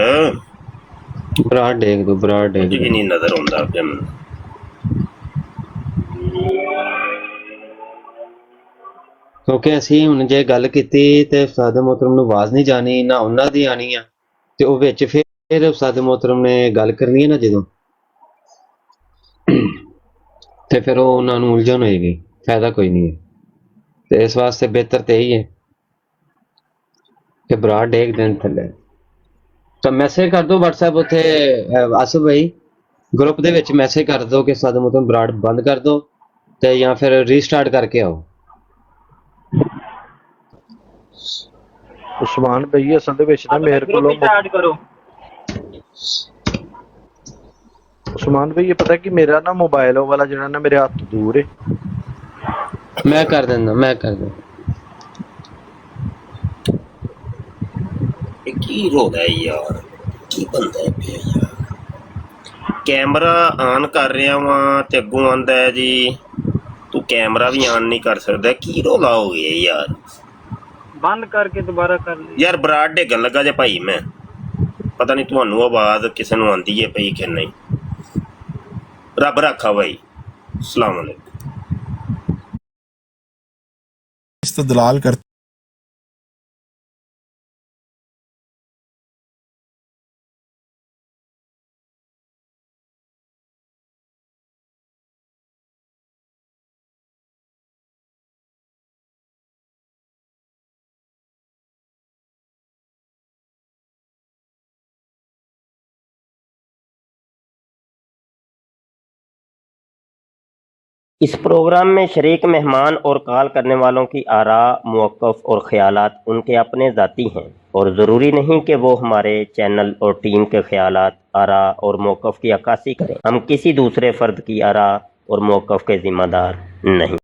ਬਰਾੜ ਦੇਖ ਦੋ, ਬਰਾੜ ਦੇਖ ਵੀ ਨਹੀਂ ਨਜ਼ਰ ਆਉਂਦਾ ਪਿਆ ਮੈਨੂੰ। ਕਿਉਂਕਿ ਅਸੀਂ ਹੁਣ ਜੇ ਗੱਲ ਕੀਤੀ ਤੇ ਉਸਤਾਦ मोहतरम ਨੂੰ ਆਵਾਜ਼ ਨਹੀਂ ਜਾਣੀ, ਨਾ ਉਹਨਾਂ ਦੀ ਆਣੀ ਆ ਤੇ ਉਹ ਵਿੱਚ ਫਿਰ ਉਸਤਾਦ मोहतरम ਨੇ ਗੱਲ ਕਰਨੀ ਹੈ ਨਾ ਜਦੋਂ, ਤੇ ਫਿਰ ਉਹ ਉਹਨਾਂ ਨੂੰ ਉਲਝਣ ਹੋਏਗੀ, ਫਾਇਦਾ ਕੋਈ ਨਹੀਂ ਹੈ। ਤੇ ਇਸ ਵਾਸਤੇ ਬਿਹਤਰ ਤੇ ਇਹੀ ਹੈ ਕਿ ਬਰਾੜ ਡੇਕ ਦੇਣ ਥੱਲੇ। ਤਾਂ ਮੈਸੇਜ ਕਰ ਦਿਓ WhatsApp ਉੱਤੇ ਆਸਿਫ ਭਾਈ ਗਰੁੱਪ ਦੇ ਵਿੱਚ ਮੈਸੇਜ ਕਰ ਦਿਓ ਕਿ ਉਸਤਾਦ मोहतरम ਬਰਾੜ ਬੰਦ ਕਰ ਦਿਓ ਤੇ ਜਾਂ ਫਿਰ ਰੀਸਟਾਰਟ ਕਰਕੇ ਆਓ। ਉਸਮਾਨ ਭਈ ਅਸਲ ਦੇ ਵਿੱਚ ਨਾ ਮੇਰੇ ਕੋਲੋਂ ਸਟਾਰਟ ਕਰੋ। ਉਸਮਾਨ ਭਈ ਇਹ ਪਤਾ ਕਿ ਮੇਰਾ ਨਾ ਮੋਬਾਈਲ ਉਹ ਵਾਲਾ ਜਿਹੜਾ ਨਾ ਮੇਰੇ ਹੱਥ ਦੂਰ ਹੈ। ਮੈਂ ਕਰ ਦਿੰਦਾ, ਮੈਂ ਕਰ ਦਿੰਦਾ। ਇਹ ਕੀ ਰੋਦਾ ਹੈ ਯਾਰ, ਕੀ ਬੰਦਾ ਹੈ ਪਿਆ ਯਾਰ। ਕੈਮਰਾ ਆਨ ਕਰ ਰਿਹਾ ਵਾਂ ਤੇ ਅੱਗੋਂ ਆਂਦਾ ਹੈ ਜੀ ਤੂੰ ਕੈਮਰਾ ਵੀ ਆਨ ਨਹੀਂ ਕਰ ਸਕਦਾ, ਕੀ ਰੋਲਾ ਹੋ ਗਿਆ ਯਾਰ। ਬੰਦ ਕਰਕੇ ਦੁਬਾਰਾ ਕਰ ਲਈ ਯਾਰ ਬਰਾੜ ਡੇਗਣ ਲੱਗਾ ਜੇ ਭਾਈ ਮੈਂ, ਪਤਾ ਨਹੀਂ ਤੁਹਾਨੂੰ ਆਵਾਜ਼ ਕਿਸੇ ਨੂੰ ਆਉਂਦੀ ਹੈ ਪਈ ਕਿ ਨਹੀਂ। ਰੱਬ ਰੱਖਾ ਭਾਈ, अस्सलाम वालेकुम। इस्तदलाल करते इस प्रोग्राम में शरीक मेहमान और कॉल करने वालों की आरा, मौक़िफ़ और ख़यालात उनके अपने ज़ाती हैं और ज़रूरी नहीं कि वो हमारे चैनल और टीम के ख़यालात, आरा और मौक़िफ़ की अक्कासी करें। हम किसी दूसरे फ़र्द की आरा और मौक़िफ़ के ज़िम्मेदार नहीं।